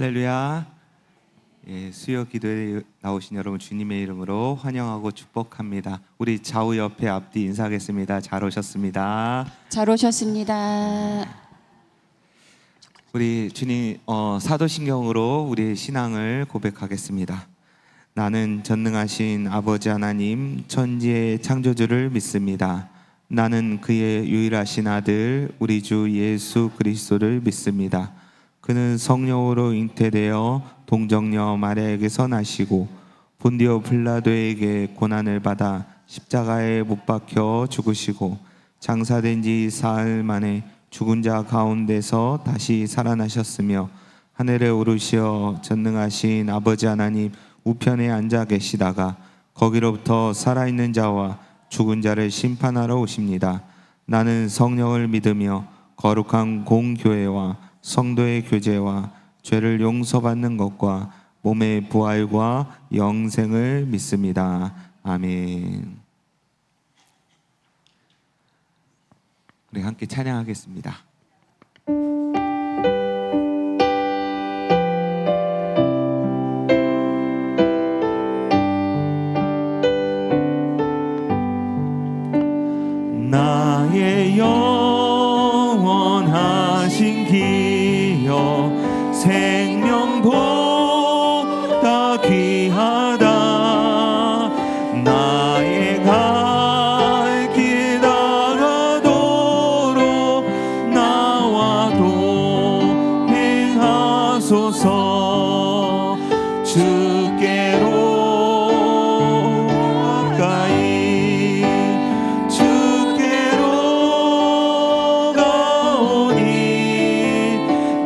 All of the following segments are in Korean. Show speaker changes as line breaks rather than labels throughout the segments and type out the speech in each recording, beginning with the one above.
할렐루야. 수요 기도에 나오신 여러분 주님의 이름으로 환영하고 축복합니다. 우리 좌우 옆에 앞뒤 인사하겠습니다. 잘 오셨습니다.
잘 오셨습니다.
우리 주님 사도신경으로 우리의 신앙을 고백하겠습니다. 나는 전능하신 아버지 하나님 천지의 창조주를 믿습니다. 나는 그의 유일하신 아들 우리 주 예수 그리스도를 믿습니다. 그는 성령으로 잉태되어 동정녀 마리아에게서 나시고 본디오 빌라도에게 고난을 받아 십자가에 못 박혀 죽으시고 장사된 지 사흘 만에 죽은 자 가운데서 다시 살아나셨으며 하늘에 오르시어 전능하신 아버지 하나님 우편에 앉아 계시다가 거기로부터 살아있는 자와 죽은 자를 심판하러 오십니다. 나는 성령을 믿으며 거룩한 공교회와 성도의 교제와 죄를 용서받는 것과 몸의 부활과 영생을 믿습니다. 아멘. 우리 함께 찬양하겠습니다. 나의 영원하신 기여 생명보다 귀하다. 나의 갈 길 다가도록 나와 동행하소서. 주께로 가까이 주께로 가오니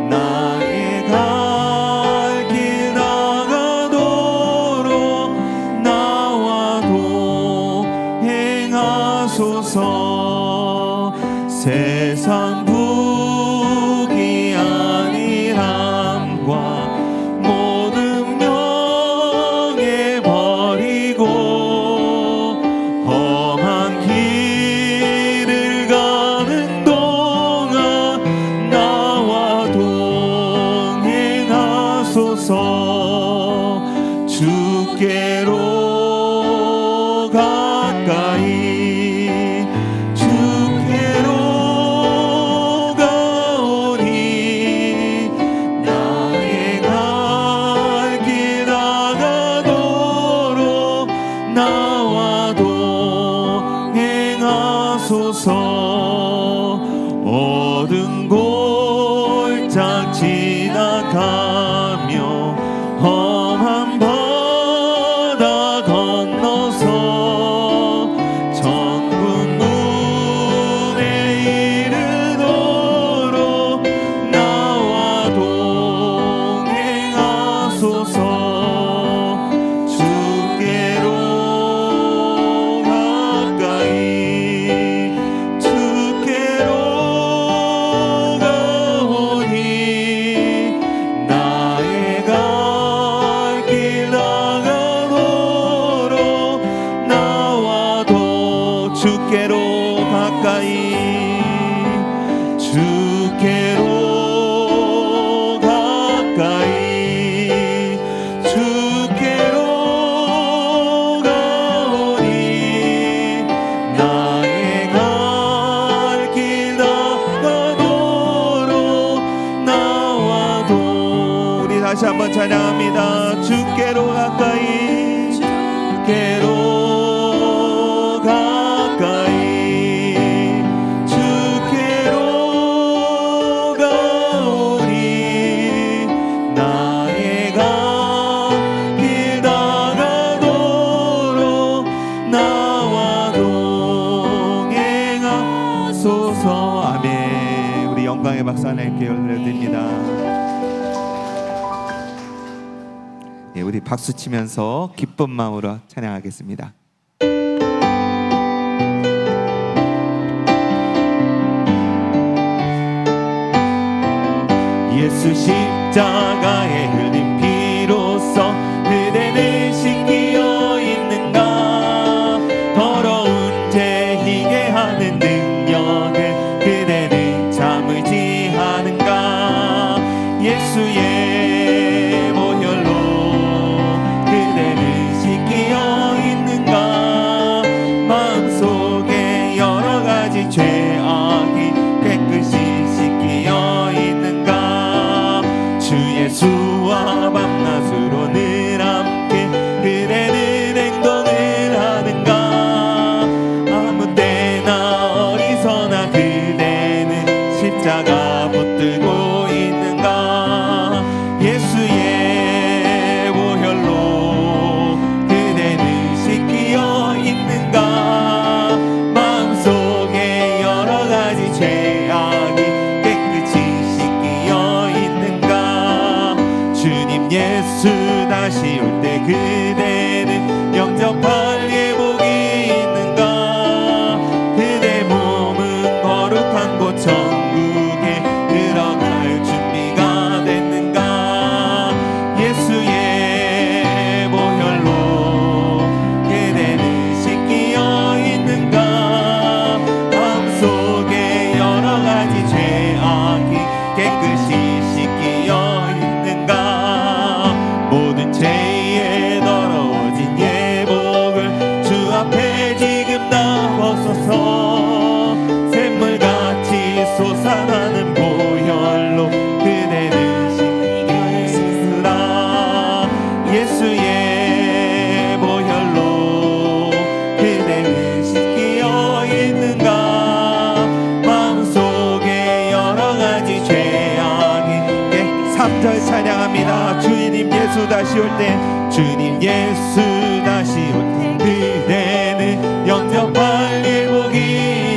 나의 갈 길 나가도록 나와 동행하소서. 세상 부귀 안일함과 모든 명예 버리고 험한 길을 가는 동안 나와 동행하소서. 주께로 가까이 주께로 가오니 나의 갈 길 나가도록 나와 동행하소서. 어두운 골짝 지나가며 험한 바다 건너서 천국 문에 이르도록 나와 동행하소서. 주께로 가까이 주께로 가오니 나의 갈 길 나가도록 나와 주께로 가까이 주께로 가까이 주께로 가오니 나의 갈 길 나가도록 나와 우리 다시 한번 찬양합니다. 주께로 가까이 주께로 가까이 주께로 가오니 나의 갈 길 나가도록 나와 동행하소서. 아멘. 우리 영광의 박수 하나님께 올려드립니다. 우리 박수 치면서 기쁜 마음으로 찬양하겠습니다. 예수 십자가에 흘린 피로써 그대는 씻기어 있는가. 더러운 죄 희게 하는 능력을 그대는 참을지 하는가. 예수의 다시 올 때 주님 예수 다시 올 때 그대는 영접할 일복이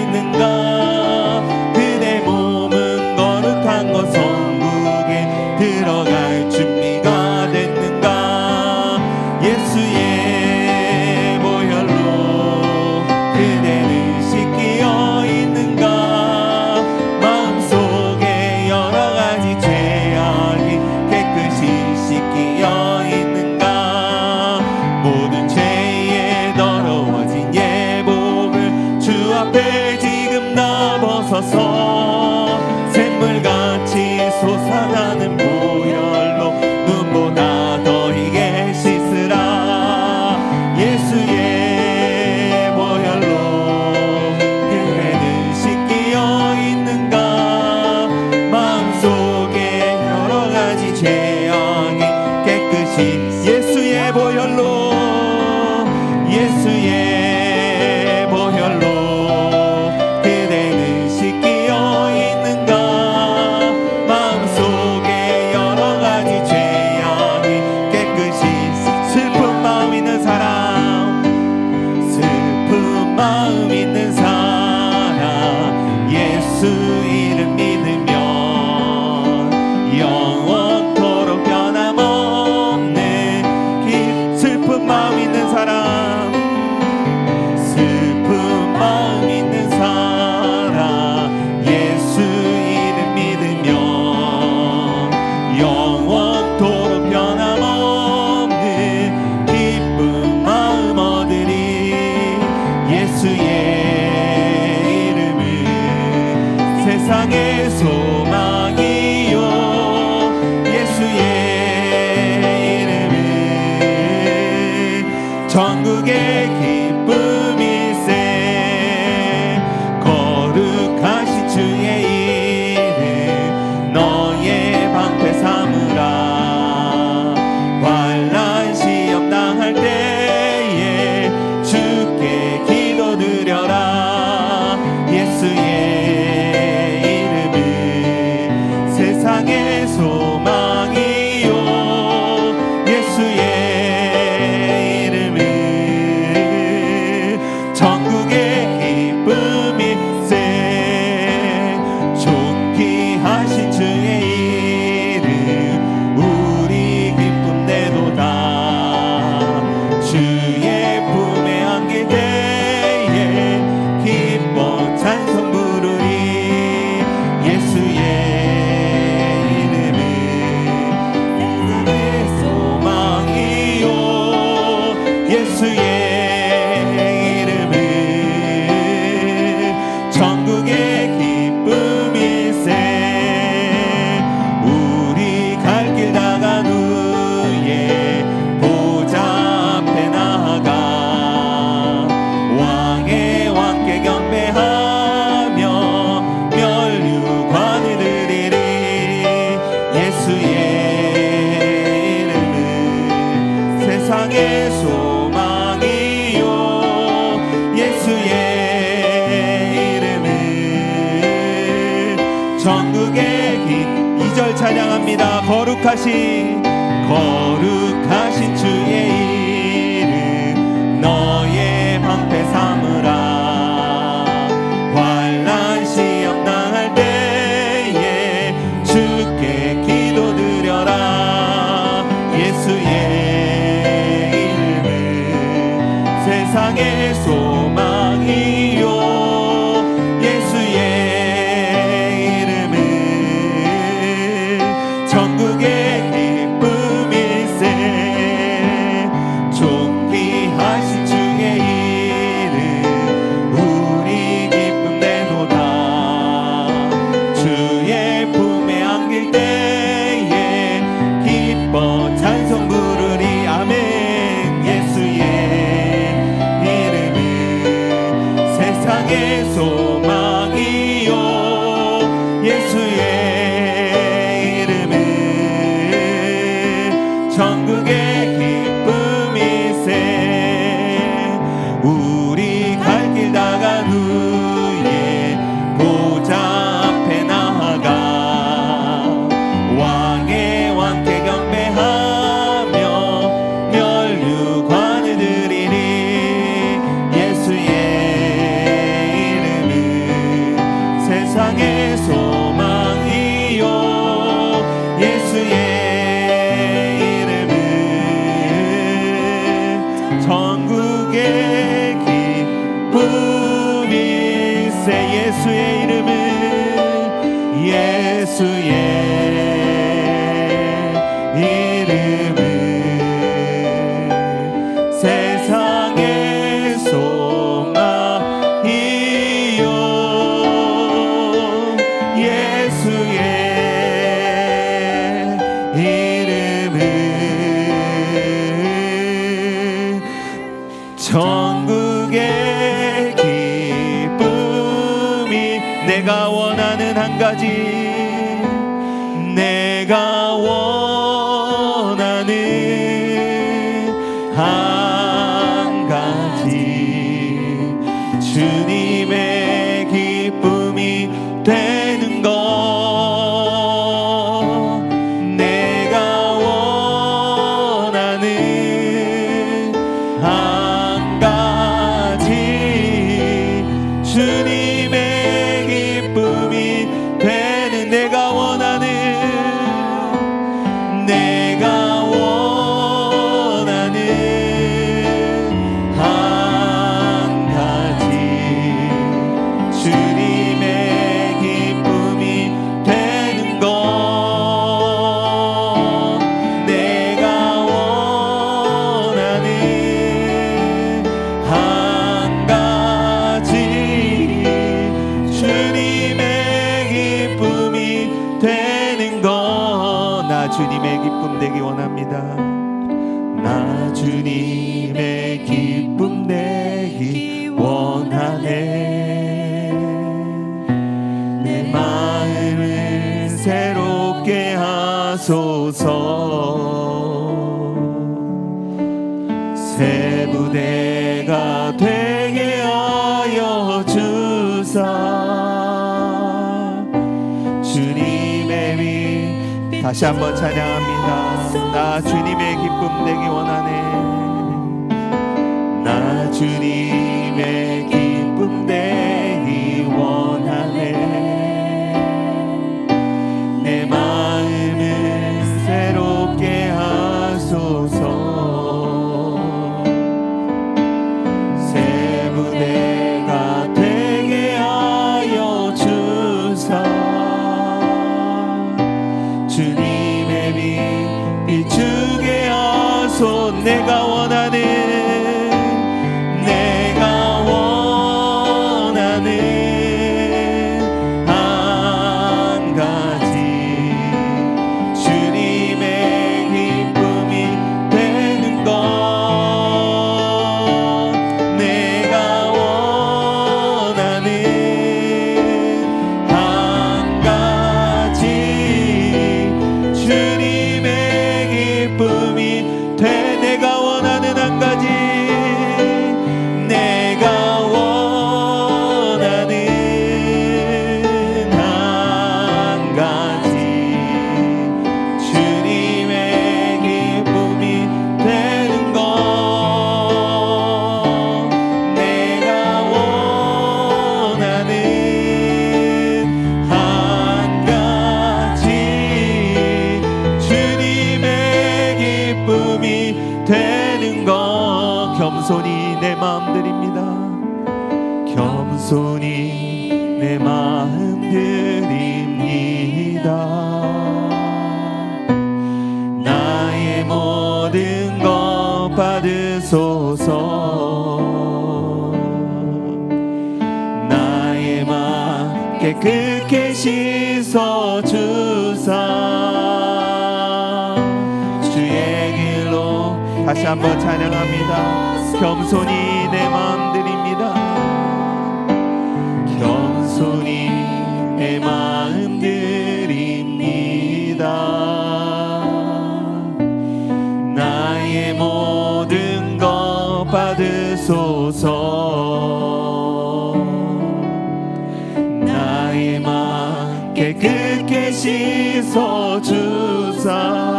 있는가 그대 몸은 거룩한 것 천국에 들어갈 준비가 됐는가 예수의 보혈로 그대는 씻기어 있는가 마음속에 여러 가지 죄악이 깨끗이 씻기어 있는가 모든 죄에 더러워진 예복을 주 앞에 지금 나 벗어서 샘물같이 솟아나는 보혈로 눈보다 더 희게 씻으라 예수의 보혈로 그대는 씻기어 있는가 마음속에 여러 가지 죄악이 깨끗이 예수의 보혈로 예수의 보혈로 그대는 씻기어 있는가 마음속에 여러 가지 죄악이 깨끗이 슬픈 마음 있는 사람 슬픈 마음 있는 사람 예수 이름 믿으면 영원토록 변함없는 슬픈 마음 있는 사람 슬픈 마음 있는 사람 예수 이름 믿으면 영원토록 변함없는 기쁜 마음 얻으리 예수의 이름은 세상의 소망이요 예수의 이름은 전국의 기쁨일세 거룩하신 주의 이름 너의 방패 삼으라 환난 시험 당할 때에 주께 기도드려라 예수의 이름은 세상의 소망이요 예수의 전국의 기쁨일세 존귀하신 주의 이름 우리 기쁨 내도다 주의 품에 안길 때에 기뻐 찬송 부르리 예수의 이름은 세상의 소망이요 예수의 전국의 기쁨일세 우리 갈 길 다간 후에 보좌 앞에 나아가 왕의 왕께 경배하며 면류관을 드리리 예수의 이름은 세상의 소망이요 예수의 전국의 길 2절 찬양합니다 거룩하신 주의 이름 너의 방패 삼으라 환난 시험 당할 때에 주께 기도드려라 예수의 이름은 세상의 소망이요 예수의 전국의 기쁨일세 존귀하신 주의 이름 우리 기쁨 내도다 주의 품에 안길 때에 기뻐 찬송 부르리 아멘 예수의 이름은 천국의 기쁨일세. 예수의 이름은 예수의 이름은 세상의 소망이요. 예수의 이름은 천국의 기쁨이. 내가 원하는 한 가지, 내가 원하는 한 가지, 주님의 기쁨이 되는 것. 내가 원하는 한 가지, 주님의 기쁨이 되는. 내가 원하는 한 가지, 주님의 기쁨이 되는 것. 내가 원하는 한 가지, 주님의 기쁨이 되는 것. 나 주님의 기쁨 되기 원합니다. 나 주님의 기쁨 되기 원하네. 내 마음을 새롭게 하소서. 새 부대가 되게 하여 주사. 주님의 위. 다시 한번 찬양합니다. 나 주님의 기쁨 되기 원하네. 나 주님의 기쁨 되기 원하네. 내 마음을 새롭게 하소서. 새 부대가 되게 하여 주사. 주님의 빛 비추게 하소. 내가 원하는 한 가지, 주님의 기쁨이 되는 것. 내가 원하는 한 가지, 주님의 기쁨이 돼. 내가 원하는 한 가지, 내가 원하는 한 가지, 주님의 기쁨이 되는 것. 내가 원하는 한 가지, 주님의 기쁨이 되는 것. 겸손히 내 마음 드립니다. 겸손히 내 마음 드립니다. 나의 모든 것 받으소서. 나의 마음 깨끗게 씻어 주사. 주의 길로. 다시 한번 찬양합니다. 겸손히 내 마음 드립니다. 겸손히 내 마음 드립니다. 나의 모든 것 받으소서. 나의 마음 깨끗게 씻어 주사.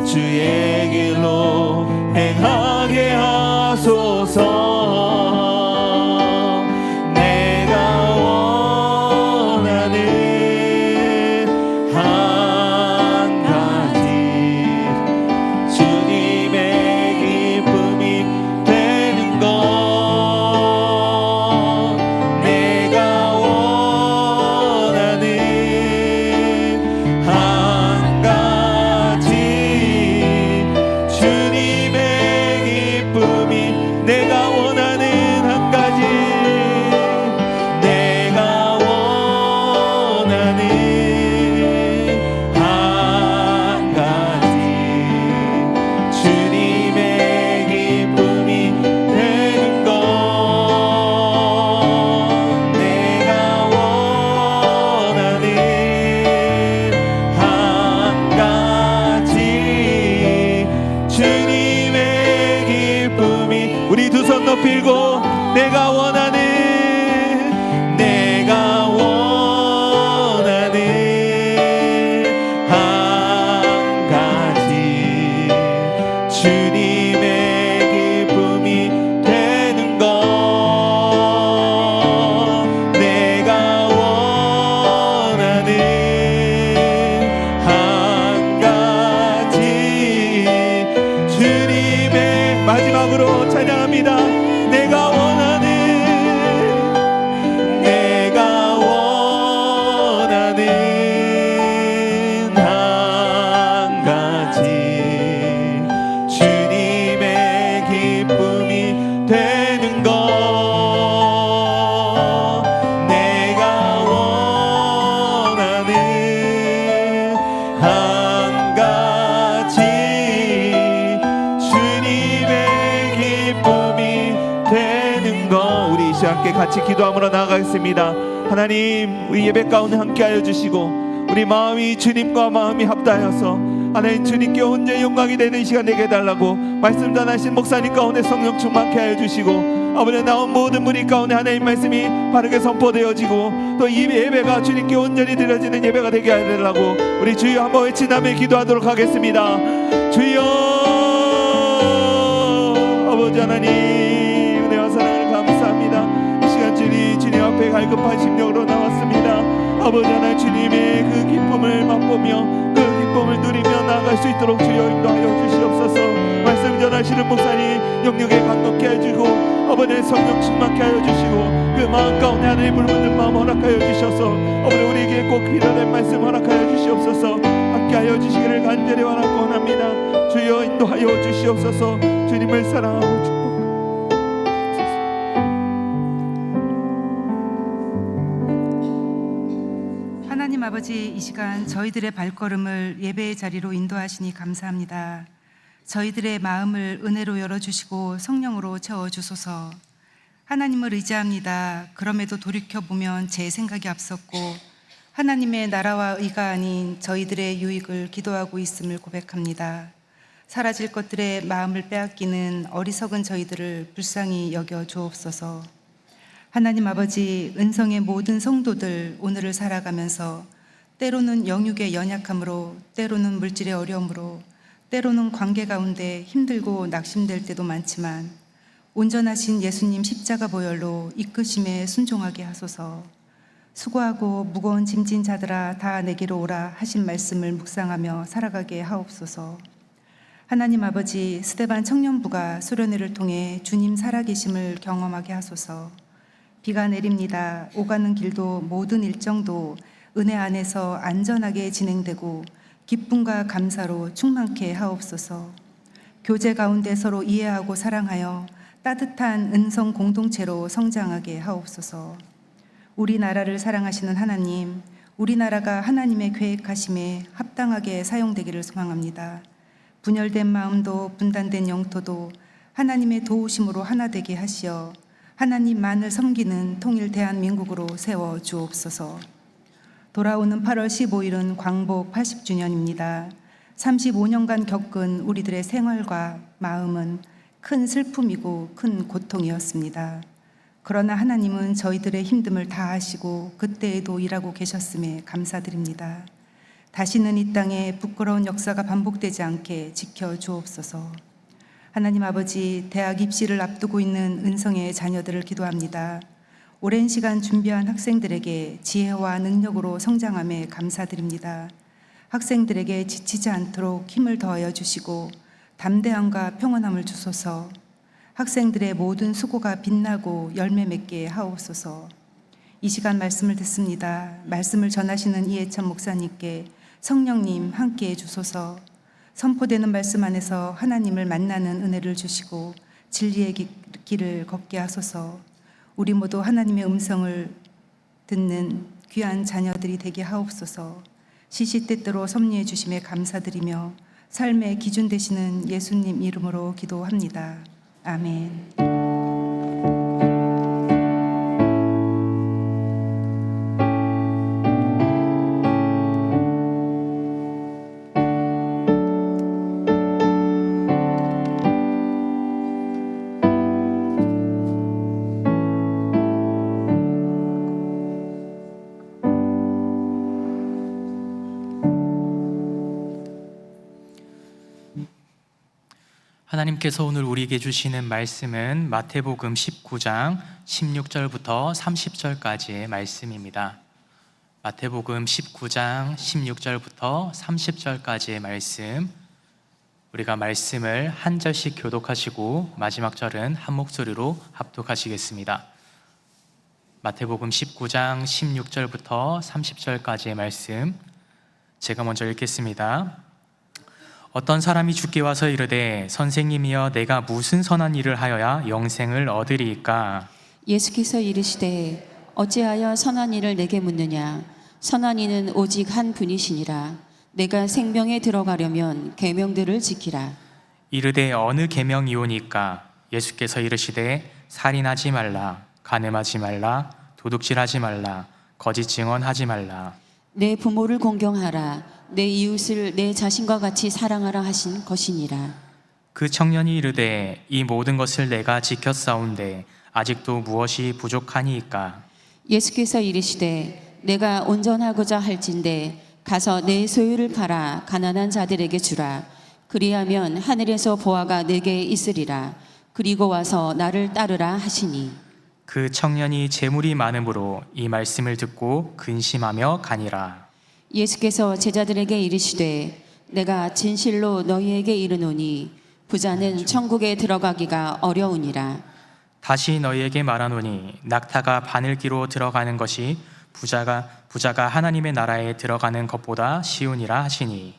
주의 길로 행하게 하소서. 내가 원하는 한 가지, 주님의 되는 것 내가 원하는 한 가지 주님의 기쁨이 되는 것. 우리 이 시간 함께 같이 기도함으로 나아가겠습니다. 하나님, 우리 예배 가운데 함께하여 주시고 우리 마음이 주님과 마음이 합다하여서 하나님 주님께 혼자 영광이 되는 시간 되게 해달라고 말씀 전하신 목사님 가운데 성령 충만케 하여 주시고 아버지 나온 모든 무리 가운데 하나님 말씀이 바르게 선포되어지고 또 이 예배가 주님께 온전히 드려지는 예배가 되게 해달라고 우리 주여 한번 외치나며 기도하도록 하겠습니다. 주여 아버지 하나님 은혜와 사랑을 감사합니다. 이 시간 주님 앞에 갈급한 심령으로 나왔습니다. 아버지 하나님 주님의 그 기쁨을 맛보며 그 기쁨을 누리며 나아갈 수 있도록 주여 인도하여 주시옵소서. 말씀 전하시는 목사님 영역에 감동케 해주고 아버지의 성령 충만케 하여 주시고 그 마음 가운데 하나님 물묻는 마음 허락하여 주셔서 아버지 우리에게 꼭 필요한 말씀 허락하여 주시옵소서. 함께하여 주시기를 간절히 원합니다. 주여 인도하여 주시옵소서. 주님을 사랑하고 축복합니다.
하나님 아버지, 이 시간 저희들의 발걸음을 예배의 자리로 인도하시니 감사합니다. 저희들의 마음을 은혜로 열어주시고 성령으로 채워주소서. 하나님을 의지합니다. 그럼에도 돌이켜보면 제 생각이 앞섰고 하나님의 나라와 의가 아닌 저희들의 유익을 기도하고 있음을 고백합니다. 사라질 것들의 마음을 빼앗기는 어리석은 저희들을 불쌍히 여겨 주옵소서. 하나님 아버지, 은성의 모든 성도들 오늘을 살아가면서 때로는 영육의 연약함으로, 때로는 물질의 어려움으로, 때로는 관계 가운데 힘들고 낙심될 때도 많지만 온전하신 예수님 십자가 보혈로 이끄심에 순종하게 하소서. 수고하고 무거운 짐진 자들아 다 내게로 오라 하신 말씀을 묵상하며 살아가게 하옵소서. 하나님 아버지, 스데반 청년부가 수련회를 통해 주님 살아계심을 경험하게 하소서. 비가 내립니다. 오가는 길도 모든 일정도 은혜 안에서 안전하게 진행되고 기쁨과 감사로 충만케 하옵소서. 교제 가운데 서로 이해하고 사랑하여 따뜻한 은성 공동체로 성장하게 하옵소서. 우리나라를 사랑하시는 하나님, 우리나라가 하나님의 계획하심에 합당하게 사용되기를 소망합니다. 분열된 마음도 분단된 영토도 하나님의 도우심으로 하나 되게 하시어 하나님만을 섬기는 통일 대한민국으로 세워 주옵소서. 돌아오는 8월 15일은 광복 80주년입니다. 35년간 겪은 우리들의 생활과 마음은 큰 슬픔이고 큰 고통이었습니다. 그러나 하나님은 저희들의 힘듦을 다 아시고 그때에도 일하고 계셨음에 감사드립니다. 다시는 이 땅에 부끄러운 역사가 반복되지 않게 지켜주옵소서. 하나님 아버지, 대학 입시를 앞두고 있는 은성의 자녀들을 기도합니다. 오랜 시간 준비한 학생들에게 지혜와 능력으로 성장함에 감사드립니다. 학생들에게 지치지 않도록 힘을 더하여 주시고 담대함과 평온함을 주소서. 학생들의 모든 수고가 빛나고 열매 맺게 하옵소서. 이 시간 말씀을 듣습니다. 말씀을 전하시는 이해찬 목사님께 성령님 함께해 주소서. 선포되는 말씀 안에서 하나님을 만나는 은혜를 주시고 진리의 길을 걷게 하소서. 우리 모두 하나님의 음성을 듣는 귀한 자녀들이 되게 하옵소서. 시시때때로 섭리해 주심에 감사드리며 삶의 기준 되시는 예수님 이름으로 기도합니다. 아멘.
하나님께서 오늘 우리에게 주시는 말씀은 마태복음 19장 16절부터 30절까지의 말씀입니다. 마태복음 19장 16절부터 30절까지의 말씀, 우리가 말씀을 한 절씩 교독하시고 마지막 절은 한 목소리로 합독하시겠습니다. 마태복음 19장 16절부터 30절까지의 말씀, 제가 먼저 읽겠습니다. 어떤 사람이 주께 와서 이르되 선생님이여 내가 무슨 선한 일을 하여야 영생을 얻으리이까?
예수께서 이르시되 어찌하여 선한 일을 내게 묻느냐 선한 이는 오직 한 분이시니라. 내가 생명에 들어가려면 계명들을 지키라.
이르되 어느 계명이오니까? 예수께서 이르시되 살인하지 말라, 간음하지 말라, 도둑질하지 말라, 거짓 증언하지 말라.
내 부모를 공경하라. 내 이웃을 내 자신과 같이 사랑하라 하신 것이니라.
그 청년이 이르되 이 모든 것을 내가 지켰사온데 아직도 무엇이 부족하니이까?
예수께서 이르시되 내가 온전하고자 할진대 가서 내 소유를 팔아 가난한 자들에게 주라. 그리하면 하늘에서 보화가 내게 있으리라. 그리고 와서 나를 따르라 하시니.
그 청년이 재물이 많음으로 이 말씀을 듣고 근심하며 가니라.
예수께서 제자들에게 이르시되 내가 진실로 너희에게 이르노니 부자는 천국에 들어가기가 어려우니라.
다시 너희에게 말하노니 낙타가 바늘기로 들어가는 것이 부자가 하나님의 나라에 들어가는 것보다 쉬우니라 하시니.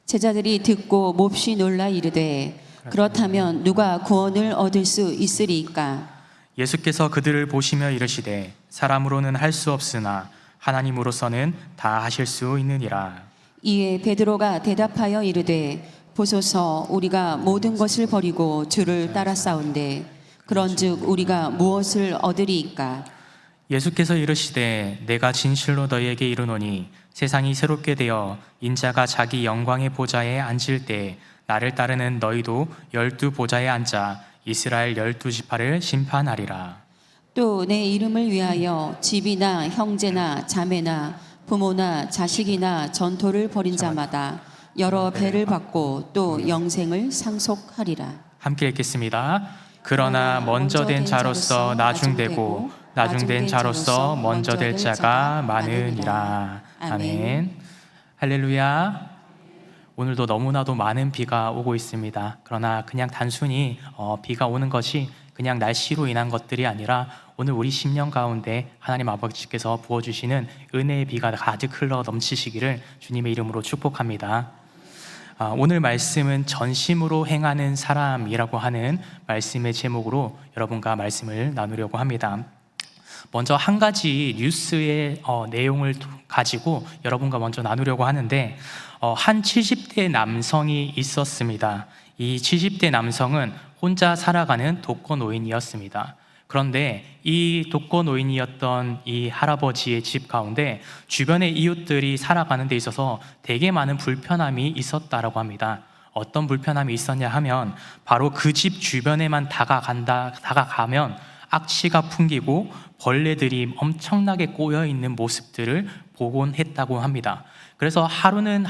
제자들이 듣고 몹시 놀라 이르되 그렇다면 누가 구원을 얻을 수 있으리이까?
예수께서 그들을 보시며 이르시되 사람으로는 할 수 없으나 하나님으로서는 다 하실 수 있느니라.
이에 베드로가 대답하여 이르되 보소서 우리가 모든 것을 버리고 주를 따라싸운데 그런즉 우리가 무엇을 얻으리이까?
예수께서 이르시되 내가 진실로 너희에게 이르노니 세상이 새롭게 되어 인자가 자기 영광의 보좌에 앉을 때 나를 따르는 너희도 12 보좌에 앉아 이스라엘 12지파를 심판하리라.
또 내 이름을 위하여 집이나 형제나 자매나 부모나 자식이나 전토를 벌인 자마다 여러 배를 받고 또 영생을 상속하리라.
함께 읽겠습니다. 그러나 먼저 된 자로서 나중되고 나중된 자로서 먼저 될 자가 많으니라. 아멘. 할렐루야. 오늘도 너무나도 많은 비가 오고 있습니다. 그러나 그냥 단순히 비가 오는 것이 그냥 날씨로 인한 것들이 아니라 오늘 우리 심령 가운데 하나님 아버지께서 부어주시는 은혜의 비가 가득 흘러 넘치시기를 주님의 이름으로 축복합니다. 오늘 말씀은 전심으로 행하는 사람이라고 하는 말씀의 제목으로 여러분과 말씀을 나누려고 합니다. 먼저 한 가지 뉴스의 내용을 가지고 여러분과 먼저 나누려고 하는데 한 70대 남성이 있었습니다. 이 70대 남성은 혼자 살아가는 독거노인이었습니다. 그런데 이 독거노인이었던 이 할아버지의 집 가운데 주변의 이웃들이 살아가는 데 있어서 되게 많은 불편함이 있었다라고 합니다. 어떤 불편함이 있었냐 하면 바로 그 집 주변에만 다가가면 악취가 풍기고 벌레들이 엄청나게 꼬여 있는 모습들을 보곤 했다고 합니다. 그래서 하루는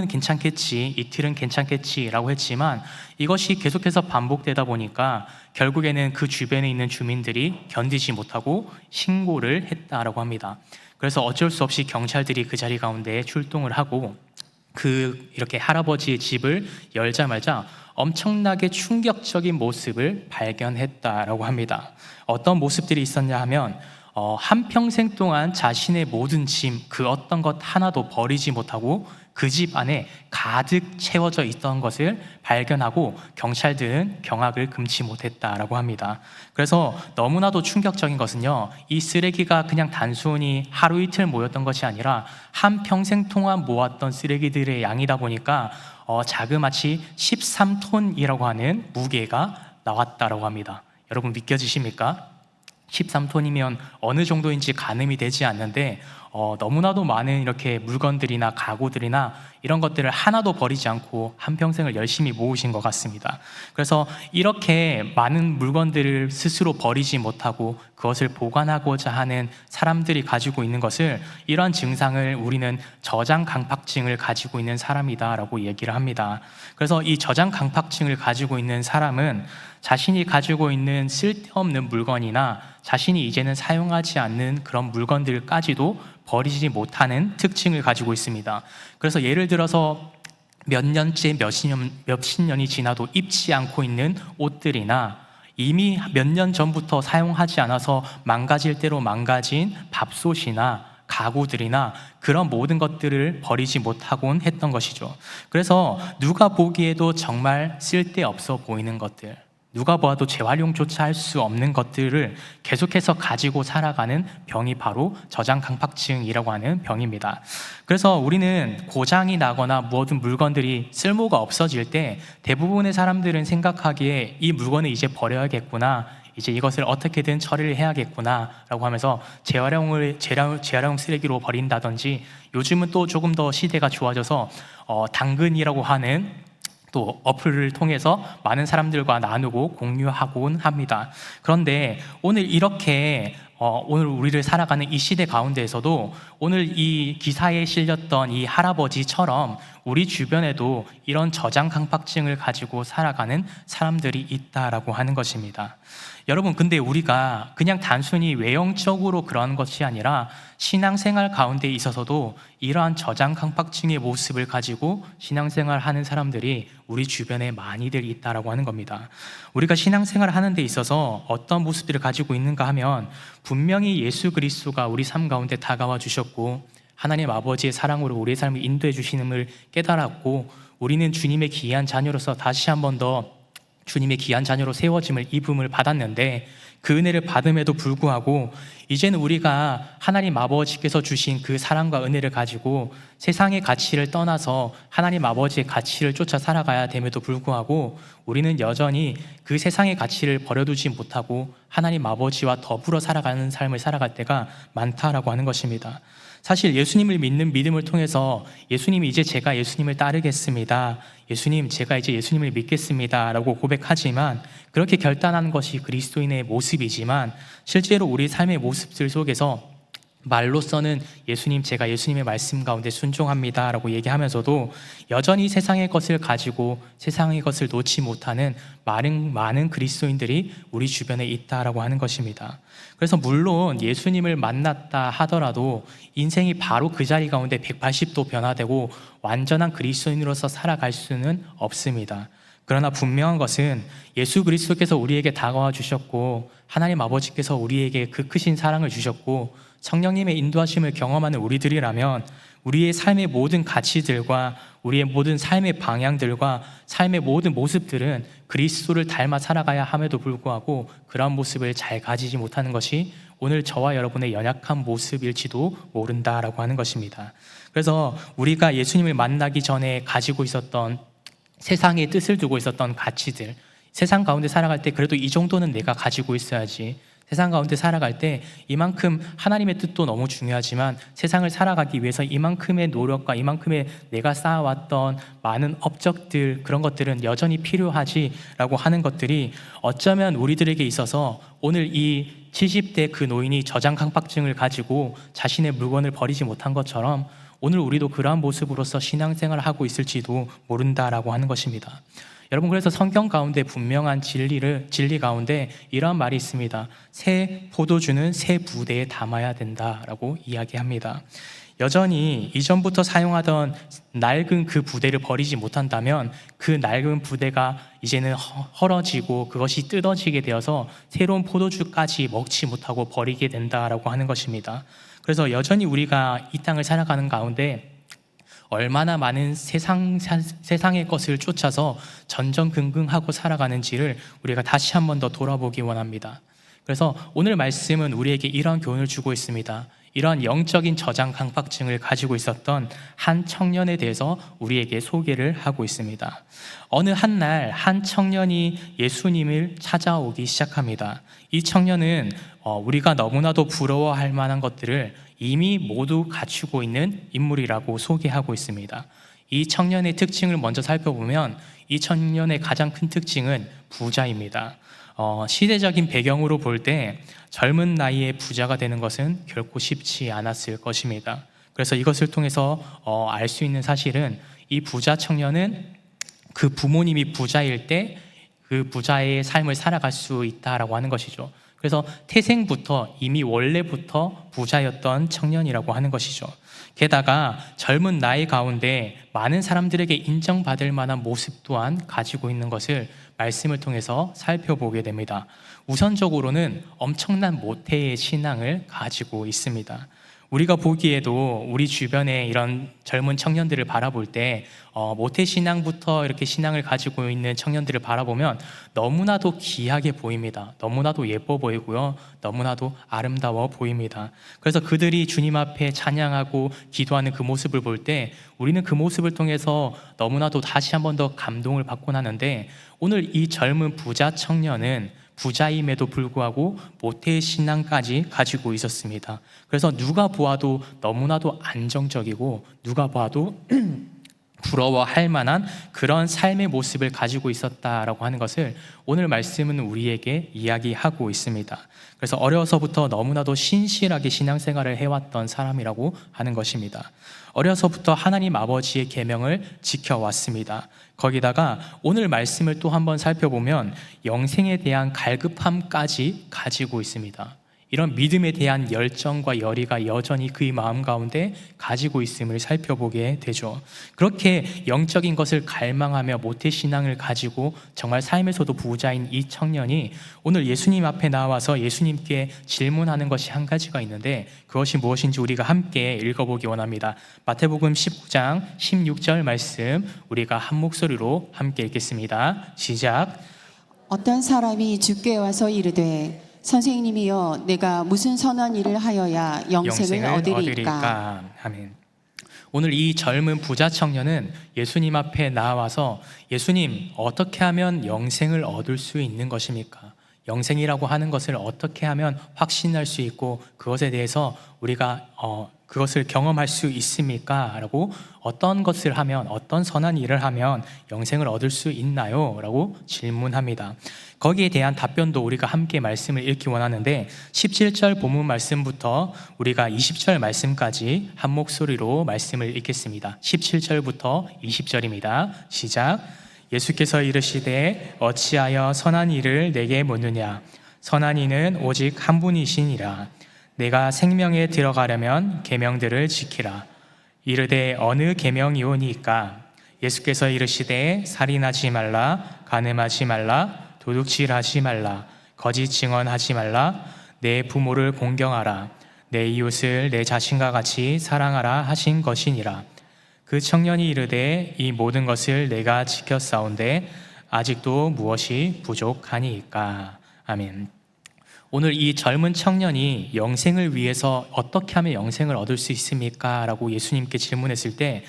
괜찮겠지, 이틀은 괜찮겠지라고 했지만 이것이 계속해서 반복되다 보니까 결국에는 그 주변에 있는 주민들이 견디지 못하고 신고를 했다라고 합니다. 그래서 어쩔 수 없이 경찰들이 그 자리 가운데 출동을 하고 이렇게 할아버지의 집을 열자마자 엄청나게 충격적인 모습을 발견했다라고 합니다. 어떤 모습들이 있었냐 하면 한평생 동안 자신의 모든 짐, 그 어떤 것 하나도 버리지 못하고 그 집 안에 가득 채워져 있던 것을 발견하고 경찰들은 경악을 금치 못했다라고 합니다. 그래서 너무나도 충격적인 것은요, 이 쓰레기가 그냥 단순히 하루 이틀 모였던 것이 아니라 한평생 동안 모았던 쓰레기들의 양이다 보니까 자그마치 13톤이라고 하는 무게가 나왔다라고 합니다. 여러분 믿겨지십니까? 13톤이면 어느 정도인지 가늠이 되지 않는데 너무나도 많은 이렇게 물건들이나 가구들이나 이런 것들을 하나도 버리지 않고 한평생을 열심히 모으신 것 같습니다. 그래서 이렇게 많은 물건들을 스스로 버리지 못하고 그것을 보관하고자 하는 사람들이 가지고 있는 것을, 이러한 증상을 우리는 저장 강팍증을 가지고 있는 사람이다라고 얘기를 합니다. 그래서 이 저장 강팍증을 가지고 있는 사람은 자신이 가지고 있는 쓸데없는 물건이나 자신이 이제는 사용하지 않는 그런 물건들까지도 버리지 못하는 특징을 가지고 있습니다. 그래서 예를 들어서 몇십 년이 지나도 입지 않고 있는 옷들이나 이미 몇 년 전부터 사용하지 않아서 망가질 대로 망가진 밥솥이나 가구들이나 그런 모든 것들을 버리지 못하곤 했던 것이죠. 그래서 누가 보기에도 정말 쓸데없어 보이는 것들, 누가 보아도 재활용조차 할 수 없는 것들을 계속해서 가지고 살아가는 병이 바로 저장강박증이라고 하는 병입니다. 그래서 우리는 고장이 나거나 모든 물건들이 쓸모가 없어질 때 대부분의 사람들은 생각하기에 이 물건을 이제 버려야겠구나, 이제 이것을 어떻게든 처리를 해야겠구나 라고 하면서 재활용 쓰레기로 버린다든지, 요즘은 또 조금 더 시대가 좋아져서 당근이라고 하는 또 어플을 통해서 많은 사람들과 나누고 공유하곤 합니다. 그런데 오늘 이렇게 오늘 우리를 살아가는 이 시대 가운데에서도 오늘 이 기사에 실렸던 이 할아버지처럼 우리 주변에도 이런 저장 강박증을 가지고 살아가는 사람들이 있다라고 하는 것입니다. 여러분, 근데 우리가 그냥 단순히 외형적으로 그런 것이 아니라 신앙생활 가운데 있어서도 이러한 저장 강박증의 모습을 가지고 신앙생활 하는 사람들이 우리 주변에 많이들 있다라고 하는 겁니다. 우리가 신앙생활 하는 데 있어서 어떤 모습들을 가지고 있는가 하면, 분명히 예수 그리스도가 우리 삶 가운데 다가와 주셨고 하나님 아버지의 사랑으로 우리의 삶을 인도해 주시는을 깨달았고, 우리는 주님의 귀한 자녀로서 다시 한 번 더 주님의 귀한 자녀로 세워짐을 입음을 받았는데, 그 은혜를 받음에도 불구하고 이제는 우리가 하나님 아버지께서 주신 그 사랑과 은혜를 가지고 세상의 가치를 떠나서 하나님 아버지의 가치를 쫓아 살아가야 됨에도 불구하고 우리는 여전히 그 세상의 가치를 버려두지 못하고 하나님 아버지와 더불어 살아가는 삶을 살아갈 때가 많다라고 하는 것입니다. 사실 예수님을 믿는 믿음을 통해서 예수님이 이제 제가 예수님을 따르겠습니다, 예수님 제가 이제 예수님을 믿겠습니다 라고 고백하지만, 그렇게 결단하는 것이 그리스도인의 모습이지만 실제로 우리 삶의 모습들 속에서 말로서는 예수님 제가 예수님의 말씀 가운데 순종합니다 라고 얘기하면서도 여전히 세상의 것을 가지고 세상의 것을 놓지 못하는 많은 그리스도인들이 우리 주변에 있다라고 하는 것입니다. 그래서 물론 예수님을 만났다 하더라도 인생이 바로 그 자리 가운데 180도 변화되고 완전한 그리스도인으로서 살아갈 수는 없습니다. 그러나 분명한 것은 예수 그리스도께서 우리에게 다가와 주셨고 하나님 아버지께서 우리에게 그 크신 사랑을 주셨고 성령님의 인도하심을 경험하는 우리들이라면 우리의 삶의 모든 가치들과 우리의 모든 삶의 방향들과 삶의 모든 모습들은 그리스도를 닮아 살아가야 함에도 불구하고 그런 모습을 잘 가지지 못하는 것이 오늘 저와 여러분의 연약한 모습일지도 모른다라고 하는 것입니다. 그래서 우리가 예수님을 만나기 전에 가지고 있었던 세상의 뜻을 두고 있었던 가치들, 세상 가운데 살아갈 때 그래도 이 정도는 내가 가지고 있어야지, 세상 가운데 살아갈 때 이만큼 하나님의 뜻도 너무 중요하지만 세상을 살아가기 위해서 이만큼의 노력과 이만큼의 내가 쌓아왔던 많은 업적들, 그런 것들은 여전히 필요하지라고 하는 것들이 어쩌면 우리들에게 있어서 오늘 이 70대 그 노인이 저장 강박증을 가지고 자신의 물건을 버리지 못한 것처럼 오늘 우리도 그러한 모습으로서 신앙생활을 하고 있을지도 모른다라고 하는 것입니다. 여러분, 그래서 성경 가운데 분명한 진리 가운데 이러한 말이 있습니다. 새 포도주는 새 부대에 담아야 된다라고 이야기합니다. 여전히 이전부터 사용하던 낡은 그 부대를 버리지 못한다면 그 낡은 부대가 이제는 헐어지고 그것이 뜯어지게 되어서 새로운 포도주까지 먹지 못하고 버리게 된다라고 하는 것입니다. 그래서 여전히 우리가 이 땅을 살아가는 가운데 얼마나 많은 세상의 것을 쫓아서 전전긍긍하고 살아가는지를 우리가 다시 한 번 더 돌아보기 원합니다. 그래서 오늘 말씀은 우리에게 이러한 교훈을 주고 있습니다. 이러한 영적인 저장 강박증을 가지고 있었던 한 청년에 대해서 우리에게 소개를 하고 있습니다. 어느 한날 한 청년이 예수님을 찾아오기 시작합니다. 이 청년은 우리가 너무나도 부러워할 만한 것들을 이미 모두 갖추고 있는 인물이라고 소개하고 있습니다. 이 청년의 특징을 먼저 살펴보면 이 청년의 가장 큰 특징은 부자입니다. 시대적인 배경으로 볼 때 젊은 나이에 부자가 되는 것은 결코 쉽지 않았을 것입니다. 그래서 이것을 통해서 알 수 있는 사실은 이 부자 청년은 그 부모님이 부자일 때 그 부자의 삶을 살아갈 수 있다라고 하는 것이죠. 그래서 태생부터 이미 원래부터 부자였던 청년이라고 하는 것이죠. 게다가 젊은 나이 가운데 많은 사람들에게 인정받을 만한 모습 또한 가지고 있는 것을 말씀을 통해서 살펴보게 됩니다. 우선적으로는 엄청난 모태의 신앙을 가지고 있습니다. 우리가 보기에도 우리 주변에 이런 젊은 청년들을 바라볼 때 모태신앙부터 이렇게 신앙을 가지고 있는 청년들을 바라보면 너무나도 귀하게 보입니다. 너무나도 예뻐 보이고요. 너무나도 아름다워 보입니다. 그래서 그들이 주님 앞에 찬양하고 기도하는 그 모습을 볼 때 우리는 그 모습을 통해서 너무나도 다시 한 번 더 감동을 받곤 하는데, 오늘 이 젊은 부자 청년은 부자임에도 불구하고 모태의 신앙까지 가지고 있었습니다. 그래서 누가 보아도 너무나도 안정적이고 누가 보아도 부러워할 만한 그런 삶의 모습을 가지고 있었다라고 하는 것을 오늘 말씀은 우리에게 이야기하고 있습니다. 그래서 어려서부터 너무나도 신실하게 신앙생활을 해왔던 사람이라고 하는 것입니다. 어려서부터 하나님 아버지의 계명을 지켜왔습니다. 거기다가 오늘 말씀을 또 한번 살펴보면 영생에 대한 갈급함까지 가지고 있습니다. 이런 믿음에 대한 열정과 열의가 여전히 그의 마음 가운데 가지고 있음을 살펴보게 되죠. 그렇게 영적인 것을 갈망하며 모태신앙을 가지고 정말 삶에서도 부자인 이 청년이 오늘 예수님 앞에 나와서 예수님께 질문하는 것이 한 가지가 있는데, 그것이 무엇인지 우리가 함께 읽어보기 원합니다. 마태복음 19장 16절 말씀 우리가 한 목소리로 함께 읽겠습니다. 시작.
어떤 사람이 주께 와서 이르되 선생님이여 내가 무슨 선한 일을 하여야 영생을 얻으리까.
아멘. 오늘 이 젊은 부자 청년은 예수님 앞에 나와서 예수님, 어떻게 하면 영생을 얻을 수 있는 것입니까? 영생이라고 하는 것을 어떻게 하면 확신할 수 있고 그것에 대해서 우리가 그것을 경험할 수 있습니까? 라고, 어떤 것을 하면, 어떤 선한 일을 하면 영생을 얻을 수 있나요? 라고 질문합니다. 거기에 대한 답변도 우리가 함께 말씀을 읽기 원하는데, 17절 본문 말씀부터 우리가 20절 말씀까지 한 목소리로 말씀을 읽겠습니다. 17절부터 20절입니다. 시작. 예수께서 이르시되 어찌하여 선한 일을 내게 묻느냐? 선한 이는 오직 한 분이시니라. 내가 생명에 들어가려면 계명들을 지키라. 이르되 어느 계명이오니까? 예수께서 이르시되 살인하지 말라, 간음하지 말라, 도둑질하지 말라, 거짓 증언하지 말라, 내 부모를 공경하라, 내 이웃을 내 자신과 같이 사랑하라 하신 것이니라. 그 청년이 이르되 이 모든 것을 내가 지켰사온데 아직도 무엇이 부족하니까. 아멘. 오늘 이 젊은 청년이 영생을 위해서 어떻게 하면 영생을 얻을 수 있습니까? 라고 예수님께 질문했을 때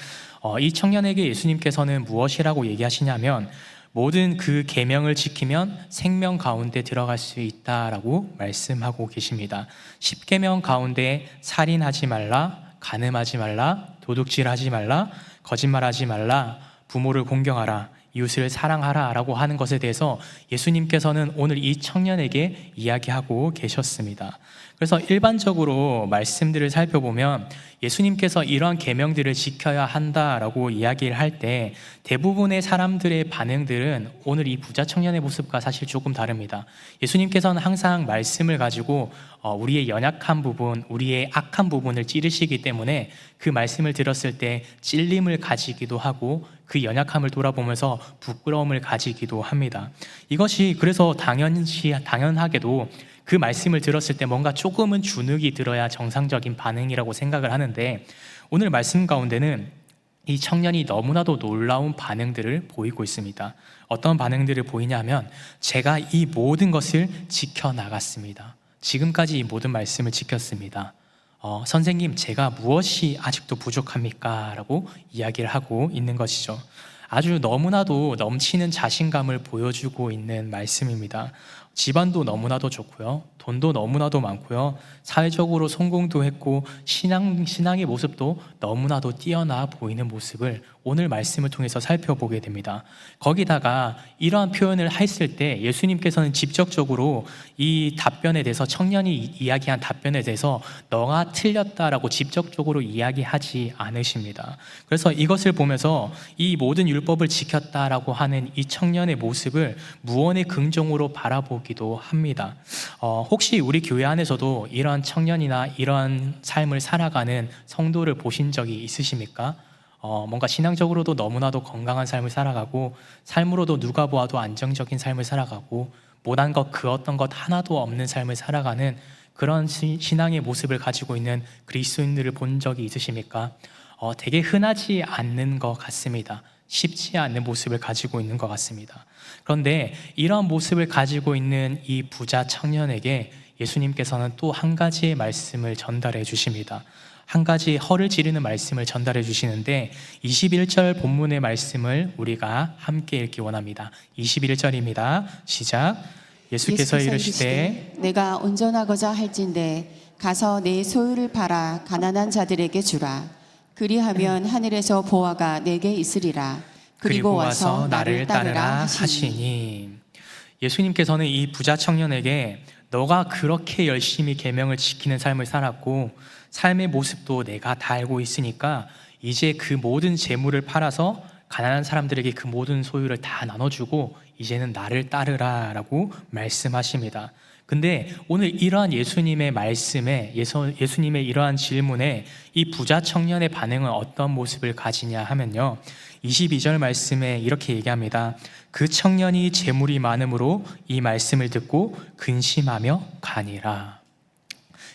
이 청년에게 예수님께서는 무엇이라고 얘기하시냐면, 모든 그 계명을 지키면 생명 가운데 들어갈 수 있다라고 말씀하고 계십니다. 10계명 가운데 살인하지 말라, 간음하지 말라, 도둑질하지 말라, 거짓말하지 말라, 부모를 공경하라, 이웃을 사랑하라 라고 하는 것에 대해서 예수님께서는 오늘 이 청년에게 이야기하고 계셨습니다. 그래서 일반적으로 말씀들을 살펴보면 예수님께서 이러한 계명들을 지켜야 한다라고 이야기를 할 때 대부분의 사람들의 반응들은 오늘 이 부자 청년의 모습과 사실 조금 다릅니다. 예수님께서는 항상 말씀을 가지고 우리의 연약한 부분, 우리의 악한 부분을 찌르시기 때문에 그 말씀을 들었을 때 찔림을 가지기도 하고 그 연약함을 돌아보면서 부끄러움을 가지기도 합니다. 이것이 그래서 당연하게도 그 말씀을 들었을 때 뭔가 조금은 주눅이 들어야 정상적인 반응이라고 생각을 하는데, 오늘 말씀 가운데는 이 청년이 너무나도 놀라운 반응들을 보이고 있습니다. 어떤 반응들을 보이냐면, 제가 이 모든 것을 지켜나갔습니다. 지금까지 이 모든 말씀을 지켰습니다. 선생님, 제가 무엇이 아직도 부족합니까? 라고 이야기를 하고 있는 것이죠. 아주 너무나도 넘치는 자신감을 보여주고 있는 말씀입니다. 집안도 너무나도 좋고요, 돈도 너무나도 많고요, 사회적으로 성공도 했고 신앙의 모습도 너무나도 뛰어나 보이는 모습을 오늘 말씀을 통해서 살펴보게 됩니다. 거기다가 이러한 표현을 했을 때 예수님께서는 직접적으로 이 답변에 대해서, 청년이 이야기한 답변에 대해서 너가 틀렸다라고 직접적으로 이야기하지 않으십니다. 그래서 이것을 보면서 이 모든 율법을 지켰다라고 하는 이 청년의 모습을 무언의 긍정으로 바라보기도 합니다. 혹시 우리 교회 안에서도 이러한 청년이나 이러한 삶을 살아가는 성도를 보신 적이 있으십니까? 뭔가 신앙적으로도 너무나도 건강한 삶을 살아가고, 삶으로도 누가 보아도 안정적인 삶을 살아가고, 못한 것 그 어떤 것 하나도 없는 삶을 살아가는 그런 신앙의 모습을 가지고 있는 그리스도인들을 본 적이 있으십니까? 되게 흔하지 않는 것 같습니다. 쉽지 않은 모습을 가지고 있는 것 같습니다. 그런데 이런 모습을 가지고 있는 이 부자 청년에게 예수님께서는 또 한 가지의 말씀을 전달해 주십니다. 한 가지 허를 찌르는 말씀을 전달해 주시는데 21절 본문의 말씀을 우리가 함께 읽기 원합니다. 21절입니다. 시작. 예수께서 이르시되
내가 온전하고자 할진대 가서 내 소유를 팔아 가난한 자들에게 주라. 그리하면 하늘에서 보화가 내게 있으리라.
그리고 와서 나를 따르라 하시니. 예수님께서는 이 부자 청년에게 너가 그렇게 열심히 계명을 지키는 삶을 살았고 삶의 모습도 내가 다 알고 있으니까 이제 그 모든 재물을 팔아서 가난한 사람들에게 그 모든 소유를 다 나눠주고 이제는 나를 따르라 라고 말씀하십니다. 근데 오늘 이러한 예수님의 말씀에 예수님의 이러한 질문에 이 부자 청년의 반응은 어떤 모습을 가지냐 하면요, 22절 말씀에 이렇게 얘기합니다. 그 청년이 재물이 많음으로 이 말씀을 듣고 근심하며 가니라.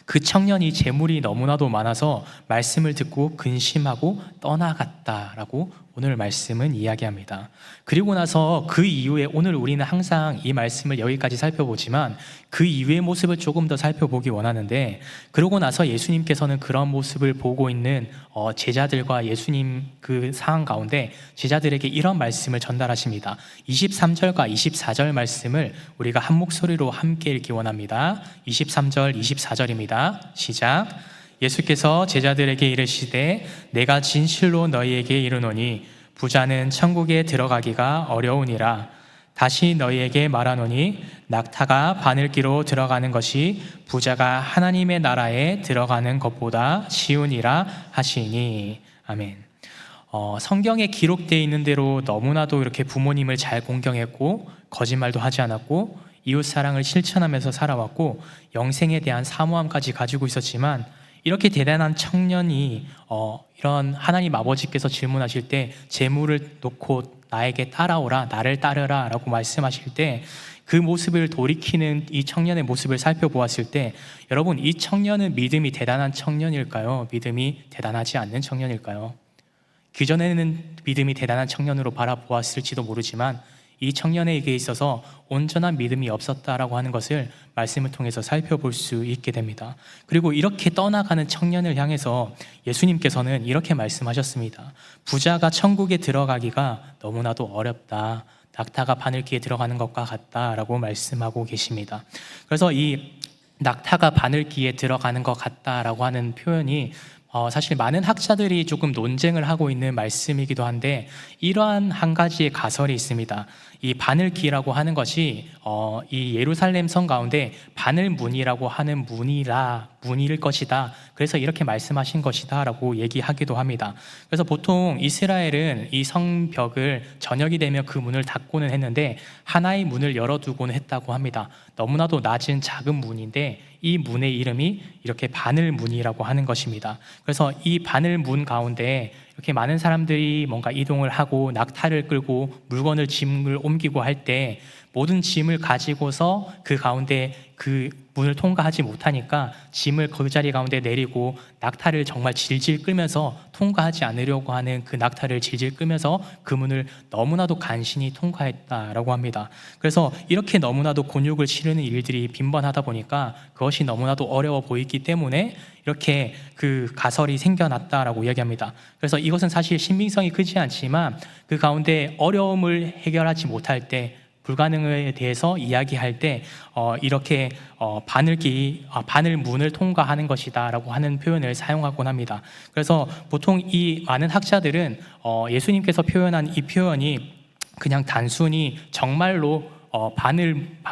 그 청년이 재물이 너무나도 많아서 말씀을 듣고 근심하고 떠나갔다라고 오늘 말씀은 이야기합니다. 그리고 나서 그 이후에 오늘 우리는 항상 이 말씀을 여기까지 살펴보지만 그 이후의 모습을 조금 더 살펴보기 원하는데, 그러고 나서 예수님께서는 그런 모습을 보고 있는 제자들과 예수님 그 상황 가운데 제자들에게 이런 말씀을 전달하십니다. 23절과 24절 말씀을 우리가 한 목소리로 함께 읽기 원합니다. 23절, 24절입니다. 시작. 예수께서 제자들에게 이르시되 내가 진실로 너희에게 이르노니 부자는 천국에 들어가기가 어려우니라. 다시 너희에게 말하노니 낙타가 바늘기로 들어가는 것이 부자가 하나님의 나라에 들어가는 것보다 쉬우니라 하시니. 아멘. 성경에 기록되어 있는 대로 너무나도 이렇게 부모님을 잘 공경했고 거짓말도 하지 않았고 이웃사랑을 실천하면서 살아왔고 영생에 대한 사모함까지 가지고 있었지만, 이렇게 대단한 청년이 이런 하나님 아버지께서 질문하실 때 재물을 놓고 나에게 따라오라, 나를 따르라 라고 말씀하실 때 그 모습을 돌이키는 이 청년의 모습을 살펴보았을 때, 여러분, 이 청년은 믿음이 대단한 청년일까요? 믿음이 대단하지 않는 청년일까요? 그전에는 믿음이 대단한 청년으로 바라보았을지도 모르지만 이 청년에게 있어서 온전한 믿음이 없었다라고 하는 것을 말씀을 통해서 살펴볼 수 있게 됩니다. 그리고 이렇게 떠나가는 청년을 향해서 예수님께서는 이렇게 말씀하셨습니다. 부자가 천국에 들어가기가 너무나도 어렵다. 낙타가 바늘기에 들어가는 것과 같다라고 말씀하고 계십니다. 그래서 이 낙타가 바늘기에 들어가는 것 같다라고 하는 표현이 사실 많은 학자들이 조금 논쟁을 하고 있는 말씀이기도 한데, 이러한 한 가지의 가설이 있습니다. 이 바늘기라고 하는 것이 이 예루살렘 성 가운데 바늘문이라고 하는 문일 것이다. 그래서 이렇게 말씀하신 것이다 라고 얘기하기도 합니다. 그래서 보통 이스라엘은 이 성벽을 저녁이 되면 그 문을 닫고는 했는데 하나의 문을 열어두고는 했다고 합니다. 너무나도 낮은 작은 문인데 이 문의 이름이 이렇게 바늘문이라고 하는 것입니다. 그래서 이 바늘문 가운데 이렇게 많은 사람들이 뭔가 이동을 하고 낙타를 끌고 물건을, 짐을 옮기고 할 때 모든 짐을 가지고서 그 가운데 그 문을 통과하지 못하니까 짐을 그 자리 가운데 내리고 낙타를 정말 질질 끌면서 통과하지 않으려고 하는 그 낙타를 질질 끌면서 그 문을 너무나도 간신히 통과했다라고 합니다. 그래서 이렇게 너무나도 곤욕을 치르는 일들이 빈번하다 보니까 그것이 너무나도 어려워 보이기 때문에 이렇게 그 가설이 생겨났다라고 이야기합니다. 그래서 이것은 사실 신빙성이 크지 않지만 그 가운데 어려움을 해결하지 못할 때, 불가능에 대해서 이야기할 때 이렇게 바늘문을 통과하는 것이다라고 하는 표현을 사용하곤 합니다. 그래서 보통 이 많은 학자들은 예수님께서 표현한 이 표현이 그냥 단순히 정말로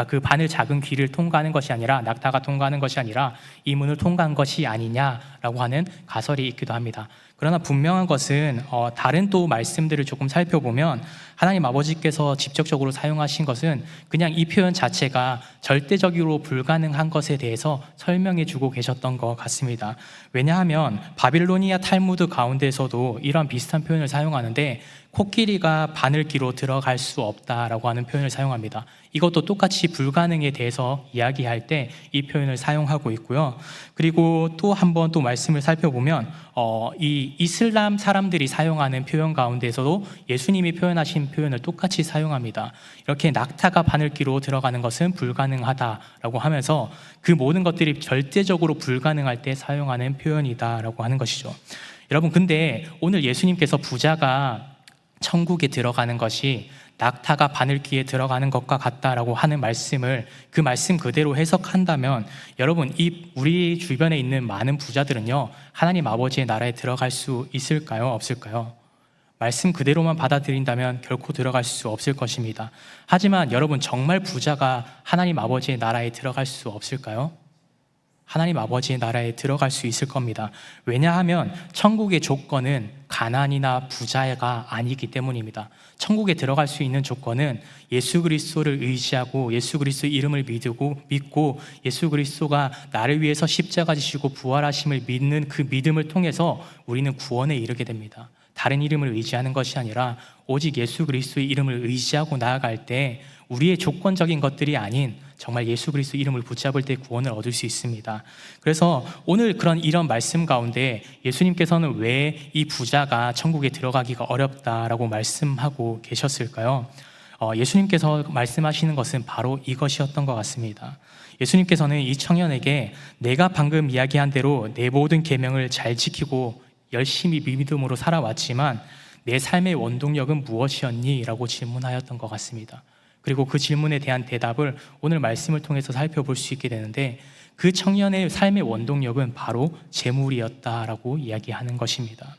그 바늘 작은 귀를 통과하는 것이 아니라, 낙타가 통과하는 것이 아니라 이 문을 통과한 것이 아니냐라고 하는 가설이 있기도 합니다. 그러나 분명한 것은 다른 또 말씀들을 조금 살펴보면 하나님 아버지께서 직접적으로 사용하신 것은 그냥 이 표현 자체가 절대적으로 불가능한 것에 대해서 설명해 주고 계셨던 것 같습니다. 왜냐하면 바빌로니아 탈무드 가운데서도 이러한 비슷한 표현을 사용하는데 코끼리가 바늘귀로 들어갈 수 없다라고 하는 표현을 사용합니다. 이것도 똑같이 불가능에 대해서 이야기할 때 이 표현을 사용하고 있고요. 그리고 또 한 번 또 말씀을 살펴보면 이 이슬람 사람들이 사용하는 표현 가운데서도 예수님이 표현하신 표현을 똑같이 사용합니다. 이렇게 낙타가 바늘귀로 들어가는 것은 불가능하다라고 하면서 그 모든 것들이 절대적으로 불가능할 때 사용하는 표현이다라고 하는 것이죠. 여러분, 근데 오늘 예수님께서 부자가 천국에 들어가는 것이 낙타가 바늘귀에 들어가는 것과 같다라고 하는 말씀을 그 말씀 그대로 해석한다면 여러분, 이 우리 주변에 있는 많은 부자들은요, 하나님 아버지의 나라에 들어갈 수 있을까요? 없을까요? 말씀 그대로만 받아들인다면 결코 들어갈 수 없을 것입니다. 하지만 여러분, 정말 부자가 하나님 아버지의 나라에 들어갈 수 없을까요? 하나님 아버지의 나라에 들어갈 수 있을 겁니다. 왜냐하면 천국의 조건은 가난이나 부자가 아니기 때문입니다. 천국에 들어갈 수 있는 조건은 예수 그리스도를 의지하고 예수 그리스도 이름을 믿고 예수 그리스도가 나를 위해서 십자가 지시고 부활하심을 믿는 그 믿음을 통해서 우리는 구원에 이르게 됩니다. 다른 이름을 의지하는 것이 아니라 오직 예수 그리스도의 이름을 의지하고 나아갈 때 우리의 조건적인 것들이 아닌 정말 예수 그리스도 이름을 붙잡을 때 구원을 얻을 수 있습니다. 그래서 오늘 이런 말씀 가운데 예수님께서는 왜 이 부자가 천국에 들어가기가 어렵다라고 말씀하고 계셨을까요? 예수님께서 말씀하시는 것은 바로 이것이었던 것 같습니다. 예수님께서는 이 청년에게 내가 방금 이야기한 대로 내 모든 계명을 잘 지키고 열심히 믿음으로 살아왔지만 내 삶의 원동력은 무엇이었니? 라고 질문하였던 것 같습니다. 그리고 그 질문에 대한 대답을 오늘 말씀을 통해서 살펴볼 수 있게 되는데 그 청년의 삶의 원동력은 바로 재물이었다라고 이야기하는 것입니다.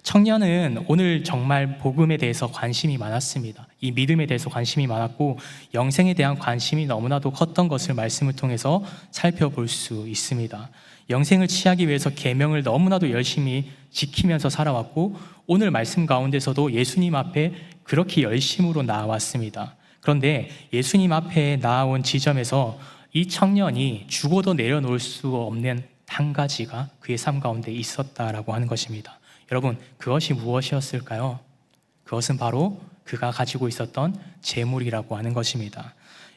청년은 오늘 정말 복음에 대해서 관심이 많았습니다. 이 믿음에 대해서 관심이 많았고 영생에 대한 관심이 너무나도 컸던 것을 말씀을 통해서 살펴볼 수 있습니다. 영생을 취하기 위해서 계명을 너무나도 열심히 지키면서 살아왔고 오늘 말씀 가운데서도 예수님 앞에 그렇게 열심으로 나아왔습니다. 그런데 예수님 앞에 나아온 지점에서 이 청년이 죽어도 내려놓을 수 없는 한 가지가 그의 삶 가운데 있었다라고 하는 것입니다. 여러분, 그것이 무엇이었을까요? 그것은 바로 그가 가지고 있었던 재물이라고 하는 것입니다.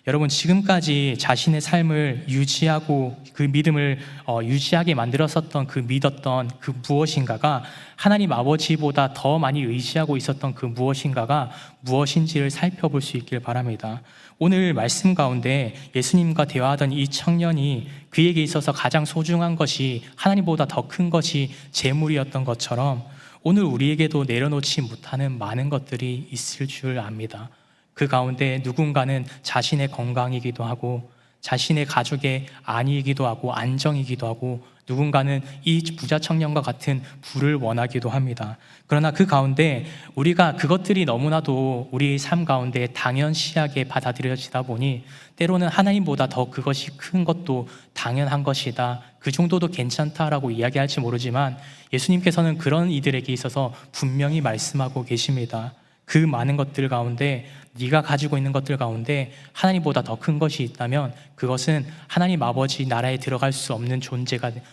여러분, 지금까지 자신의 삶을 유지하고 그 믿음을 유지하게 만들었었던 그 믿었던 그 무엇인가가 하나님 아버지보다 더 많이 의지하고 있었던 그 무엇인가가 무엇인지를 살펴볼 수 있길 바랍니다. 오늘 말씀 가운데 예수님과 대화하던 이 청년이 그에게 있어서 가장 소중한 것이 하나님보다 더 큰 것이 재물이었던 것처럼 오늘 우리에게도 내려놓지 못하는 많은 것들이 있을 줄 압니다. 그 가운데 누군가는 자신의 건강이기도 하고 자신의 가족의 안위이기도 하고 안정이기도 하고 누군가는 이 부자 청년과 같은 부를 원하기도 합니다. 그러나 그 가운데 우리가 그것들이 너무나도 우리 삶 가운데 당연시하게 받아들여지다 보니 때로는 하나님보다 더 그것이 큰 것도 당연한 것이다, 그 정도도 괜찮다라고 이야기할지 모르지만 예수님께서는 그런 이들에게 있어서 분명히 말씀하고 계십니다. 그 많은 것들 가운데 네가 가지고 있는 것들 가운데 하나님보다 더 큰 것이 있다면 그것은 하나님 아버지 나라에 들어갈 수 없는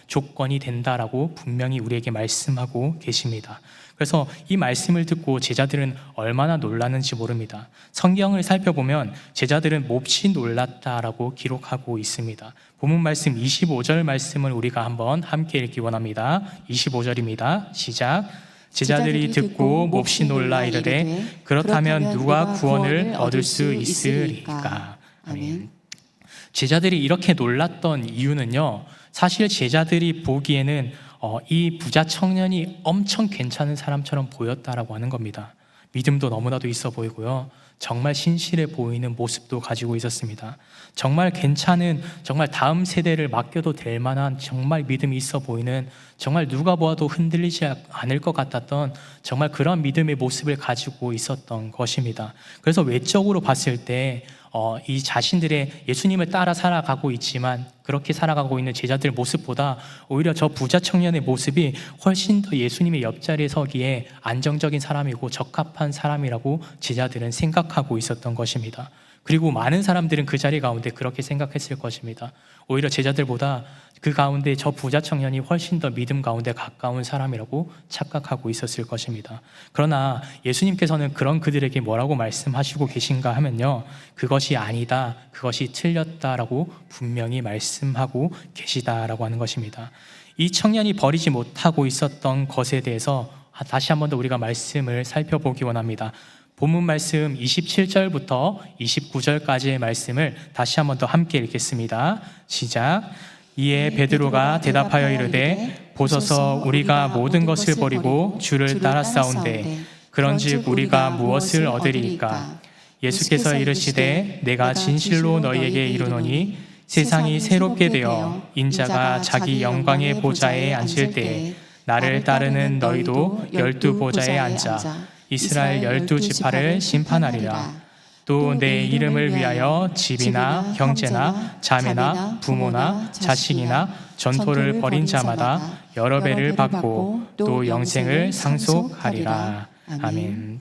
조건이 된다라고 분명히 우리에게 말씀하고 계십니다. 그래서 이 말씀을 듣고 제자들은 얼마나 놀랐는지 모릅니다. 성경을 살펴보면 제자들은 몹시 놀랐다라고 기록하고 있습니다. 본문 말씀 25절 말씀을 우리가 한번 함께 읽기 원합니다. 25절입니다. 시작. 제자들이 듣고 몹시 놀라 이르되 그렇다면 누가 구원을 얻을 수 있으리까? 아멘. 제자들이 이렇게 놀랐던 이유는요, 사실 제자들이 보기에는 이 부자 청년이 엄청 괜찮은 사람처럼 보였다라고 하는 겁니다. 믿음도 너무나도 있어 보이고요, 정말 신실해 보이는 모습도 가지고 있었습니다. 정말 괜찮은, 정말 다음 세대를 맡겨도 될 만한 정말 믿음이 있어 보이는, 정말 누가 보아도 흔들리지 않을 것 같았던 정말 그런 믿음의 모습을 가지고 있었던 것입니다. 그래서 외적으로 봤을 때 이 자신들의 예수님을 따라 살아가고 있지만 그렇게 살아가고 있는 제자들 모습보다 오히려 저 부자 청년의 모습이 훨씬 더 예수님의 옆자리에 서기에 안정적인 사람이고 적합한 사람이라고 제자들은 생각하고 있었던 것입니다. 그리고 많은 사람들은 그 자리 가운데 그렇게 생각했을 것입니다. 오히려 제자들보다 그 가운데 저 부자 청년이 훨씬 더 믿음 가운데 가까운 사람이라고 착각하고 있었을 것입니다. 그러나 예수님께서는 그런 그들에게 뭐라고 말씀하시고 계신가 하면요, 그것이 아니다, 그것이 틀렸다라고 분명히 말씀하고 계시다라고 하는 것입니다. 이 청년이 버리지 못하고 있었던 것에 대해서 다시 한 번 더 우리가 말씀을 살펴보기 원합니다. 본문 말씀 27절부터 29절까지의 말씀을 다시 한 번 더 함께 읽겠습니다. 시작. 이에 베드로가 대답하여 이르되 보소서 우리가 모든 것을 버리고 주를 따라싸운데 그런즉 우리가 무엇을 얻으리이까? 예수께서 이르시되 내가 진실로 너희에게 이르노니 세상이 새롭게 되어 인자가 자기 영광의 보좌에 앉을 때에 나를 따르는 너희도 12 보좌에 앉아 이스라엘 12지파를 심판하리라. 또 내 이름을 위하여 집이나 형제나 자매나 부모나 자식이나 전토를 벌인 자마다 여러 배를 받고 또 영생을 상속하리라. 아멘.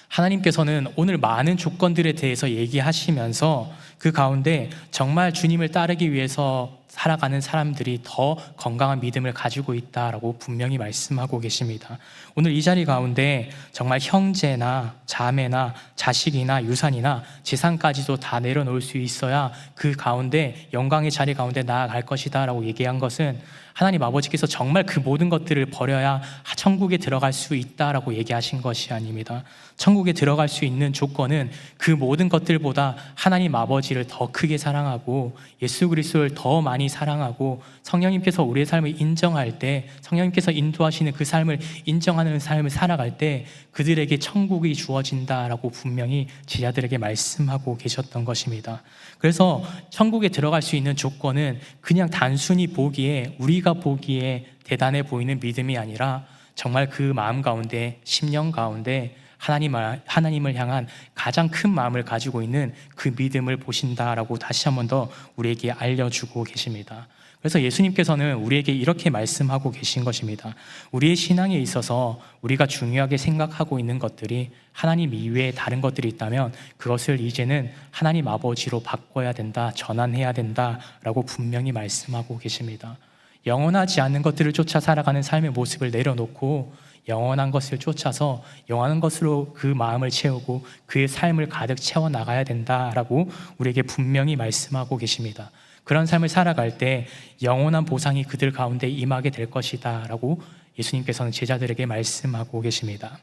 하나님께서는 오늘 많은 조건들에 대해서 얘기하시면서 그 가운데 정말 주님을 따르기 위해서 살아가는 사람들이 더 건강한 믿음을 가지고 있다라고 분명히 말씀하고 계십니다. 오늘 이 자리 가운데 정말 형제나 자매나 자식이나 유산이나 재산까지도 다 내려놓을 수 있어야 그 가운데 영광의 자리 가운데 나아갈 것이다 라고 얘기한 것은 하나님 아버지께서 정말 그 모든 것들을 버려야 천국에 들어갈 수 있다라고 얘기하신 것이 아닙니다. 천국에 들어갈 수 있는 조건은 그 모든 것들보다 하나님 아버지를 더 크게 사랑하고 예수 그리스도를 더 많이 사랑하고 성령님께서 우리의 삶을 인정할 때, 성령님께서 인도하시는 그 삶을 인정하는 삶을 살아갈 때 그들에게 천국이 주어진다라고 분명히 제자들에게 말씀하고 계셨던 것입니다. 그래서 천국에 들어갈 수 있는 조건은 그냥 단순히 보기에, 우리가 보기에 대단해 보이는 믿음이 아니라 정말 그 마음 가운데, 심령 가운데 하나님을 향한 가장 큰 마음을 가지고 있는 그 믿음을 보신다라고 다시 한 번 더 우리에게 알려주고 계십니다. 그래서 예수님께서는 우리에게 이렇게 말씀하고 계신 것입니다. 우리의 신앙에 있어서 우리가 중요하게 생각하고 있는 것들이 하나님 이외에 다른 것들이 있다면 그것을 이제는 하나님 아버지로 바꿔야 된다, 전환해야 된다라고 분명히 말씀하고 계십니다. 영원하지 않는 것들을 쫓아 살아가는 삶의 모습을 내려놓고 영원한 것을 쫓아서 영원한 것으로 그 마음을 채우고 그의 삶을 가득 채워나가야 된다라고 우리에게 분명히 말씀하고 계십니다. 그런 삶을 살아갈 때 영원한 보상이 그들 가운데 임하게 될 것이다 라고 예수님께서는 제자들에게 말씀하고 계십니다.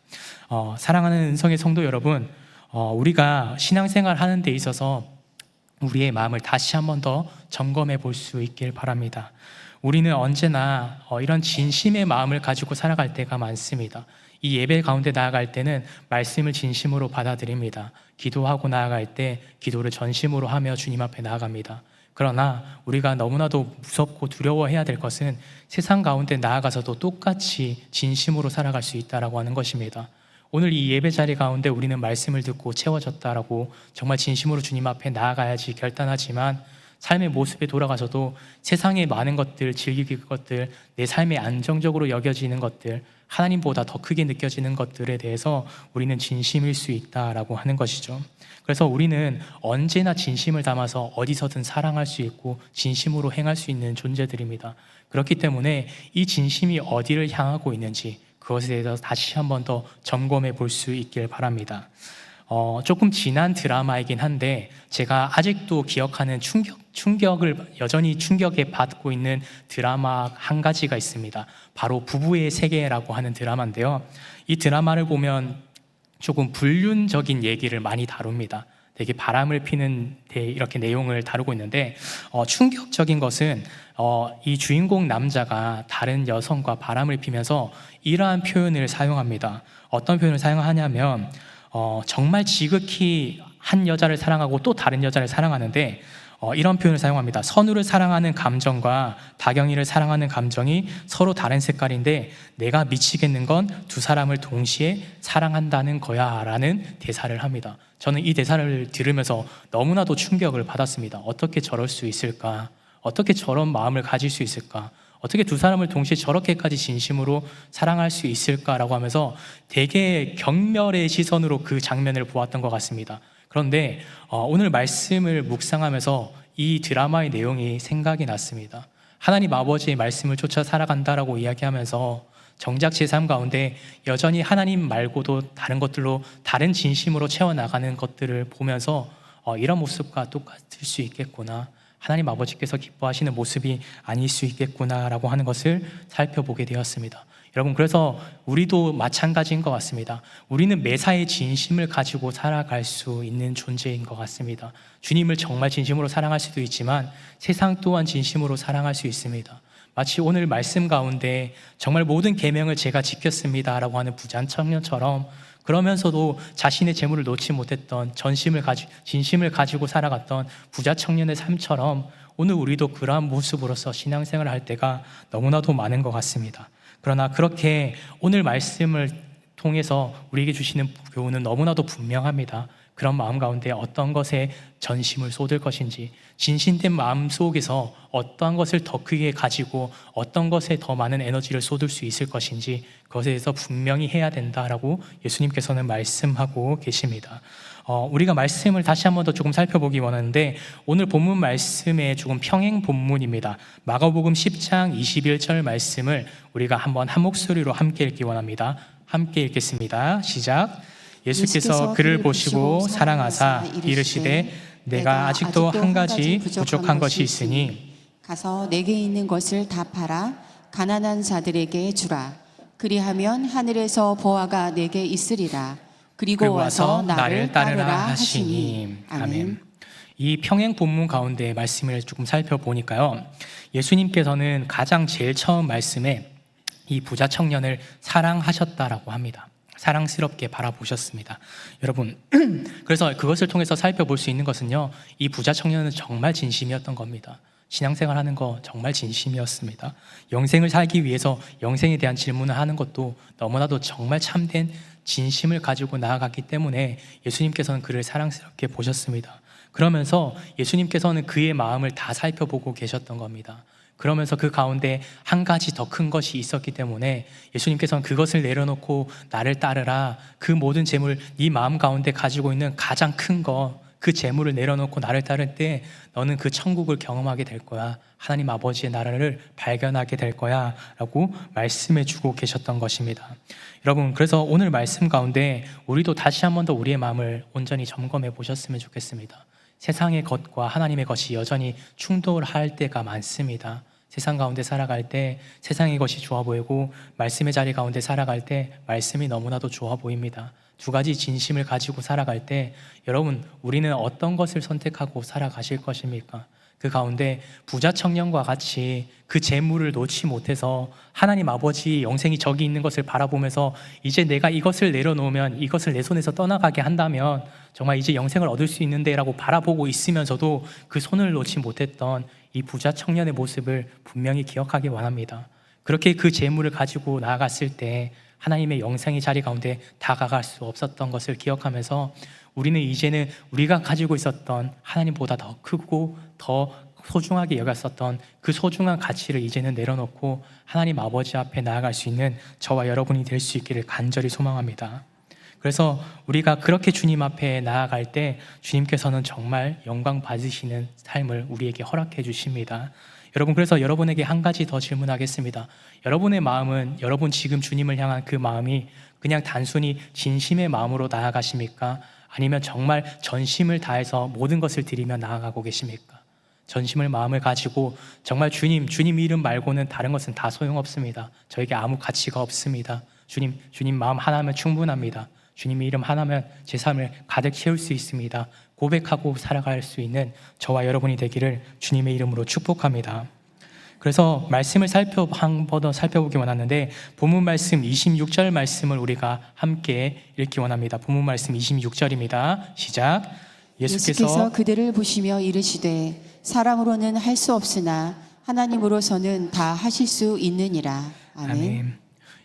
사랑하는 은성의 성도 여러분, 우리가 신앙생활 하는 데 있어서 우리의 마음을 다시 한 번 더 점검해 볼 수 있길 바랍니다. 우리는 언제나 이런 진심의 마음을 가지고 살아갈 때가 많습니다. 이 예배 가운데 나아갈 때는 말씀을 진심으로 받아들입니다. 기도하고 나아갈 때 기도를 전심으로 하며 주님 앞에 나아갑니다. 그러나 우리가 너무나도 무섭고 두려워해야 될 것은 세상 가운데 나아가서도 똑같이 진심으로 살아갈 수 있다라고 하는 것입니다. 오늘 이 예배 자리 가운데 우리는 말씀을 듣고 채워졌다라고 정말 진심으로 주님 앞에 나아가야지 결단하지만 삶의 모습에 돌아가서도 세상의 많은 것들, 즐길 것들, 내 삶에 안정적으로 여겨지는 것들, 하나님보다 더 크게 느껴지는 것들에 대해서 우리는 진심일 수 있다라고 하는 것이죠. 그래서 우리는 언제나 진심을 담아서 어디서든 사랑할 수 있고 진심으로 행할 수 있는 존재들입니다. 그렇기 때문에 이 진심이 어디를 향하고 있는지 그것에 대해서 다시 한 번 더 점검해 볼 수 있길 바랍니다. 조금 지난 드라마이긴 한데 제가 아직도 기억하는 충격을 여전히 충격에 받고 있는 드라마 한 가지가 있습니다. 바로 부부의 세계라고 하는 드라마인데요. 이 드라마를 보면 조금 불륜적인 얘기를 많이 다룹니다. 되게 바람을 피는 이렇게 내용을 다루고 있는데 충격적인 것은 이 주인공 남자가 다른 여성과 바람을 피면서 이러한 표현을 사용합니다. 어떤 표현을 사용하냐면 정말 지극히 한 여자를 사랑하고 또 다른 여자를 사랑하는데 이런 표현을 사용합니다. 선우를 사랑하는 감정과 다경이를 사랑하는 감정이 서로 다른 색깔인데 내가 미치겠는 건 두 사람을 동시에 사랑한다는 거야 라는 대사를 합니다. 저는 이 대사를 들으면서 너무나도 충격을 받았습니다. 어떻게 저럴 수 있을까? 어떻게 저런 마음을 가질 수 있을까? 어떻게 두 사람을 동시에 저렇게까지 진심으로 사랑할 수 있을까라고 하면서 되게 경멸의 시선으로 그 장면을 보았던 것 같습니다. 그런데 오늘 말씀을 묵상하면서 이 드라마의 내용이 생각이 났습니다. 하나님 아버지의 말씀을 쫓아 살아간다라고 이야기하면서 정작 제 삶 가운데 여전히 하나님 말고도 다른 것들로 다른 진심으로 채워나가는 것들을 보면서 이런 모습과 똑같을 수 있겠구나, 하나님 아버지께서 기뻐하시는 모습이 아닐 수 있겠구나라고 하는 것을 살펴보게 되었습니다. 여러분, 그래서 우리도 마찬가지인 것 같습니다. 우리는 매사에 진심을 가지고 살아갈 수 있는 존재인 것 같습니다. 주님을 정말 진심으로 사랑할 수도 있지만 세상 또한 진심으로 사랑할 수 있습니다. 마치 오늘 말씀 가운데 정말 모든 계명을 제가 지켰습니다라고 하는 부자 청년처럼, 그러면서도 자신의 재물을 놓지 못했던 진심을 가지고 살아갔던 부자 청년의 삶처럼 오늘 우리도 그러한 모습으로서 신앙생활을 할 때가 너무나도 많은 것 같습니다. 그러나 그렇게 오늘 말씀을 통해서 우리에게 주시는 교훈은 너무나도 분명합니다. 그런 마음 가운데 어떤 것에 전심을 쏟을 것인지, 진심된 마음 속에서 어떠한 것을 더 크게 가지고 어떤 것에 더 많은 에너지를 쏟을 수 있을 것인지, 그것에 대해서 분명히 해야 된다라고 예수님께서는 말씀하고 계십니다. 우리가 말씀을 다시 한 번 더 조금 살펴보기 원하는데, 오늘 본문 말씀의 조금 평행 본문입니다. 마가복음 10장 21절 말씀을 우리가 한번 한 목소리로 함께 읽기 원합니다. 함께 읽겠습니다. 시작. 예수께서 그를 보시고 사랑하사 이르시되 내가 아직도 한 가지 부족한 것이 있으니
가서 내게 있는 것을 다 팔아 가난한 자들에게 주라. 그리하면 하늘에서 보화가 내게 있으리라. 그리고 와서 나를 따르라 하시니. 아멘.
이 평행 본문 가운데 말씀을 조금 살펴보니까요, 예수님께서는 가장 제일 처음 말씀에 이 부자 청년을 사랑하셨다라고 합니다. 사랑스럽게 바라보셨습니다. 여러분, 그래서 그것을 통해서 살펴볼 수 있는 것은요, 이 부자 청년은 정말 진심이었던 겁니다. 신앙생활 하는 거 정말 진심이었습니다. 영생을 살기 위해서 영생에 대한 질문을 하는 것도 너무나도 정말 참된 진심을 가지고 나아갔기 때문에 예수님께서는 그를 사랑스럽게 보셨습니다. 그러면서 예수님께서는 그의 마음을 다 살펴보고 계셨던 겁니다. 그러면서 그 가운데 한 가지 더 큰 것이 있었기 때문에 예수님께서는 그것을 내려놓고 나를 따르라, 그 모든 재물, 네 마음 가운데 가지고 있는 가장 큰 거, 그 재물을 내려놓고 나를 따를 때 너는 그 천국을 경험하게 될 거야, 하나님 아버지의 나라를 발견하게 될 거야 라고 말씀해 주고 계셨던 것입니다. 여러분, 그래서 오늘 말씀 가운데 우리도 다시 한 번 더 우리의 마음을 온전히 점검해 보셨으면 좋겠습니다. 세상의 것과 하나님의 것이 여전히 충돌할 때가 많습니다. 세상 가운데 살아갈 때 세상의 것이 좋아 보이고, 말씀의 자리 가운데 살아갈 때 말씀이 너무나도 좋아 보입니다. 두 가지 진심을 가지고 살아갈 때 여러분, 우리는 어떤 것을 선택하고 살아가실 것입니까? 그 가운데 부자 청년과 같이 그 재물을 놓지 못해서 하나님 아버지 영생이 저기 있는 것을 바라보면서 이제 내가 이것을 내려놓으면, 이것을 내 손에서 떠나가게 한다면 정말 이제 영생을 얻을 수 있는데 라고 바라보고 있으면서도 그 손을 놓지 못했던 이 부자 청년의 모습을 분명히 기억하기 원합니다. 그렇게 그 재물을 가지고 나아갔을 때 하나님의 영생의 자리 가운데 다가갈 수 없었던 것을 기억하면서 우리는 이제는 우리가 가지고 있었던 하나님보다 더 크고 더 소중하게 여겼었던 그 소중한 가치를 이제는 내려놓고 하나님 아버지 앞에 나아갈 수 있는 저와 여러분이 될 수 있기를 간절히 소망합니다. 그래서 우리가 그렇게 주님 앞에 나아갈 때 주님께서는 정말 영광 받으시는 삶을 우리에게 허락해 주십니다. 여러분, 그래서 여러분에게 한 가지 더 질문하겠습니다. 여러분의 마음은, 여러분 지금 주님을 향한 그 마음이 그냥 단순히 진심의 마음으로 나아가십니까? 아니면 정말 전심을 다해서 모든 것을 드리며 나아가고 계십니까? 전심을 마음을 가지고 정말 주님 이름 말고는 다른 것은 다 소용없습니다. 저에게 아무 가치가 없습니다. 주님 마음 하나면 충분합니다. 주님의 이름 하나면 제 삶을 가득 채울 수 있습니다. 고백하고 살아갈 수 있는 저와 여러분이 되기를 주님의 이름으로 축복합니다. 그래서 말씀을 한 번 더 살펴보기 원하는데, 본문 말씀 26절 말씀을 우리가 함께 읽기 원합니다. 본문 말씀 26절입니다. 시작.
예수께서 그들을 보시며 이르시되 사람으로는 할 수 없으나 하나님으로서는 다 하실 수 있느니라. 아멘.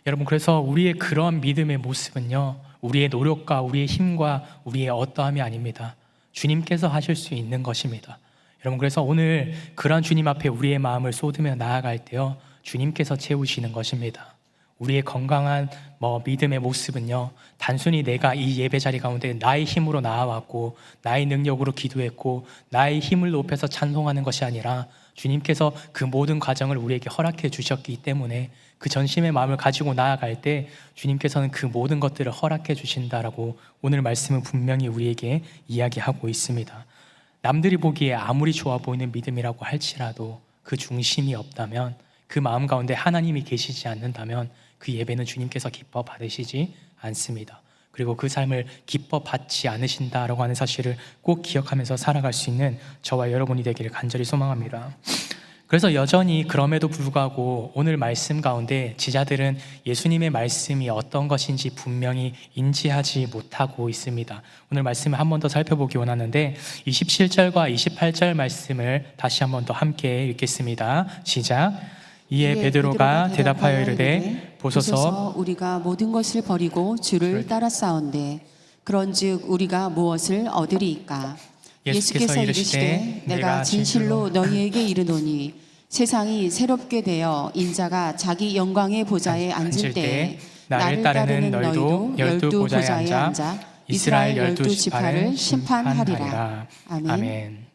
여러분, 그래서 우리의 그러한 믿음의 모습은요, 우리의 노력과 우리의 힘과 우리의 어떠함이 아닙니다. 주님께서 하실 수 있는 것입니다. 여러분, 그래서 오늘 그러한 주님 앞에 우리의 마음을 쏟으며 나아갈 때요, 주님께서 채우시는 것입니다. 우리의 건강한 믿음의 모습은요, 단순히 내가 이 예배 자리 가운데 나의 힘으로 나아왔고 나의 능력으로 기도했고 나의 힘을 높여서 찬송하는 것이 아니라 주님께서 그 모든 과정을 우리에게 허락해 주셨기 때문에 그 전심의 마음을 가지고 나아갈 때 주님께서는 그 모든 것들을 허락해 주신다라고 오늘 말씀은 분명히 우리에게 이야기하고 있습니다. 남들이 보기에 아무리 좋아 보이는 믿음이라고 할지라도 그 중심이 없다면, 그 마음 가운데 하나님이 계시지 않는다면 그 예배는 주님께서 기뻐 받으시지 않습니다. 그리고 그 삶을 기뻐 받지 않으신다라고 하는 사실을 꼭 기억하면서 살아갈 수 있는 저와 여러분이 되기를 간절히 소망합니다. 그래서 여전히 그럼에도 불구하고 오늘 말씀 가운데 지자들은 예수님의 말씀이 어떤 것인지 분명히 인지하지 못하고 있습니다. 오늘 말씀을 한 번 더 살펴보기 원하는데 27절과 28절 말씀을 다시 한 번 더 함께 읽겠습니다. 시작. 이에 베드로가 대답하여 이르되 보소서
우리가 모든 것을 버리고 주를 따랐사온데 그런즉 우리가 무엇을 얻으리이까? 예수께서 이르시되 내가 진실로 너희에게 이르노니 세상이 새롭게 되어 인자가 자기 영광의 보좌에 앉을 때 나를 따르는 너희도 12보좌에 앉아 이스라엘 12지파를 심판하리라.
아멘.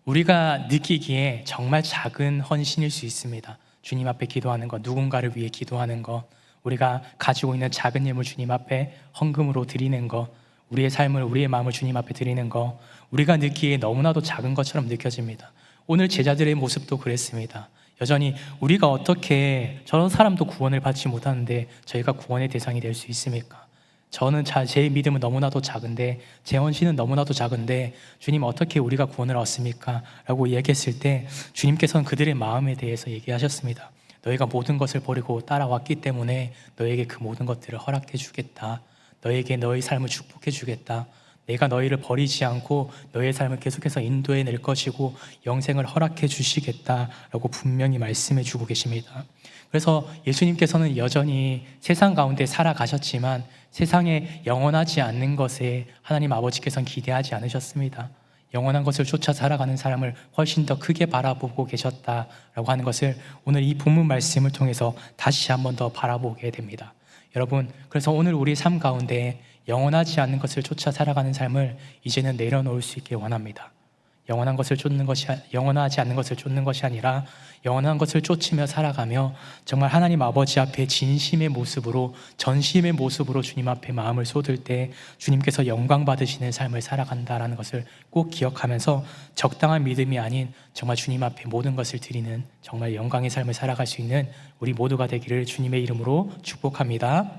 우리가 느끼기에 정말 작은 헌신일 수 있습니다. 주님 앞에 기도하는 것, 누군가를 위해 기도하는 것, 우리가 가지고 있는 작은 예물 주님 앞에 헌금으로 드리는 것, 우리의 삶을, 우리의 마음을 주님 앞에 드리는 것, 우리가 느끼기에 너무나도 작은 것처럼 느껴집니다. 오늘 제자들의 모습도 그랬습니다. 여전히 우리가 어떻게 저런 사람도 구원을 받지 못하는데 저희가 구원의 대상이 될 수 있습니까? 저는 제 믿음은 너무나도 작은데, 제 헌신은 너무나도 작은데 주님 어떻게 우리가 구원을 얻습니까? 라고 얘기했을 때 주님께서는 그들의 마음에 대해서 얘기하셨습니다. 너희가 모든 것을 버리고 따라왔기 때문에 너에게 그 모든 것들을 허락해 주겠다. 너에게 너의 삶을 축복해 주겠다. 내가 너희를 버리지 않고 너의 삶을 계속해서 인도해 낼 것이고 영생을 허락해 주시겠다라고 분명히 말씀해 주고 계십니다. 그래서 예수님께서는 여전히 세상 가운데 살아가셨지만 세상에 영원하지 않는 것에 하나님 아버지께서는 기대하지 않으셨습니다. 영원한 것을 쫓아 살아가는 사람을 훨씬 더 크게 바라보고 계셨다라고 하는 것을 오늘 이 본문 말씀을 통해서 다시 한 번 더 바라보게 됩니다. 여러분, 그래서 오늘 우리 삶 가운데 영원하지 않는 것을 쫓아 살아가는 삶을 이제는 내려놓을 수 있게 원합니다. 영원하지 않는 것을 쫓는 것이 아니라 영원한 것을 쫓으며 살아가며 정말 하나님 아버지 앞에 진심의 모습으로, 전심의 모습으로 주님 앞에 마음을 쏟을 때 주님께서 영광 받으시는 삶을 살아간다라는 것을 꼭 기억하면서 적당한 믿음이 아닌 정말 주님 앞에 모든 것을 드리는 정말 영광의 삶을 살아갈 수 있는 우리 모두가 되기를 주님의 이름으로 축복합니다.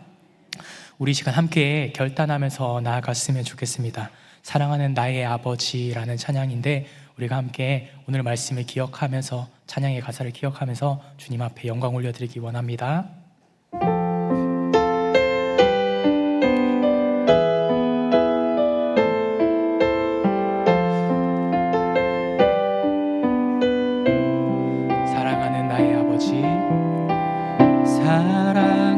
우리 시간 함께 결단하면서 나아갔으면 좋겠습니다. 사랑하는 나의 아버지라는 찬양인데 우리가 함께 오늘 말씀을 기억하면서, 찬양의 가사를 기억하면서 주님 앞에 영광 올려드리기 원합니다. 사랑하는 나의 아버지,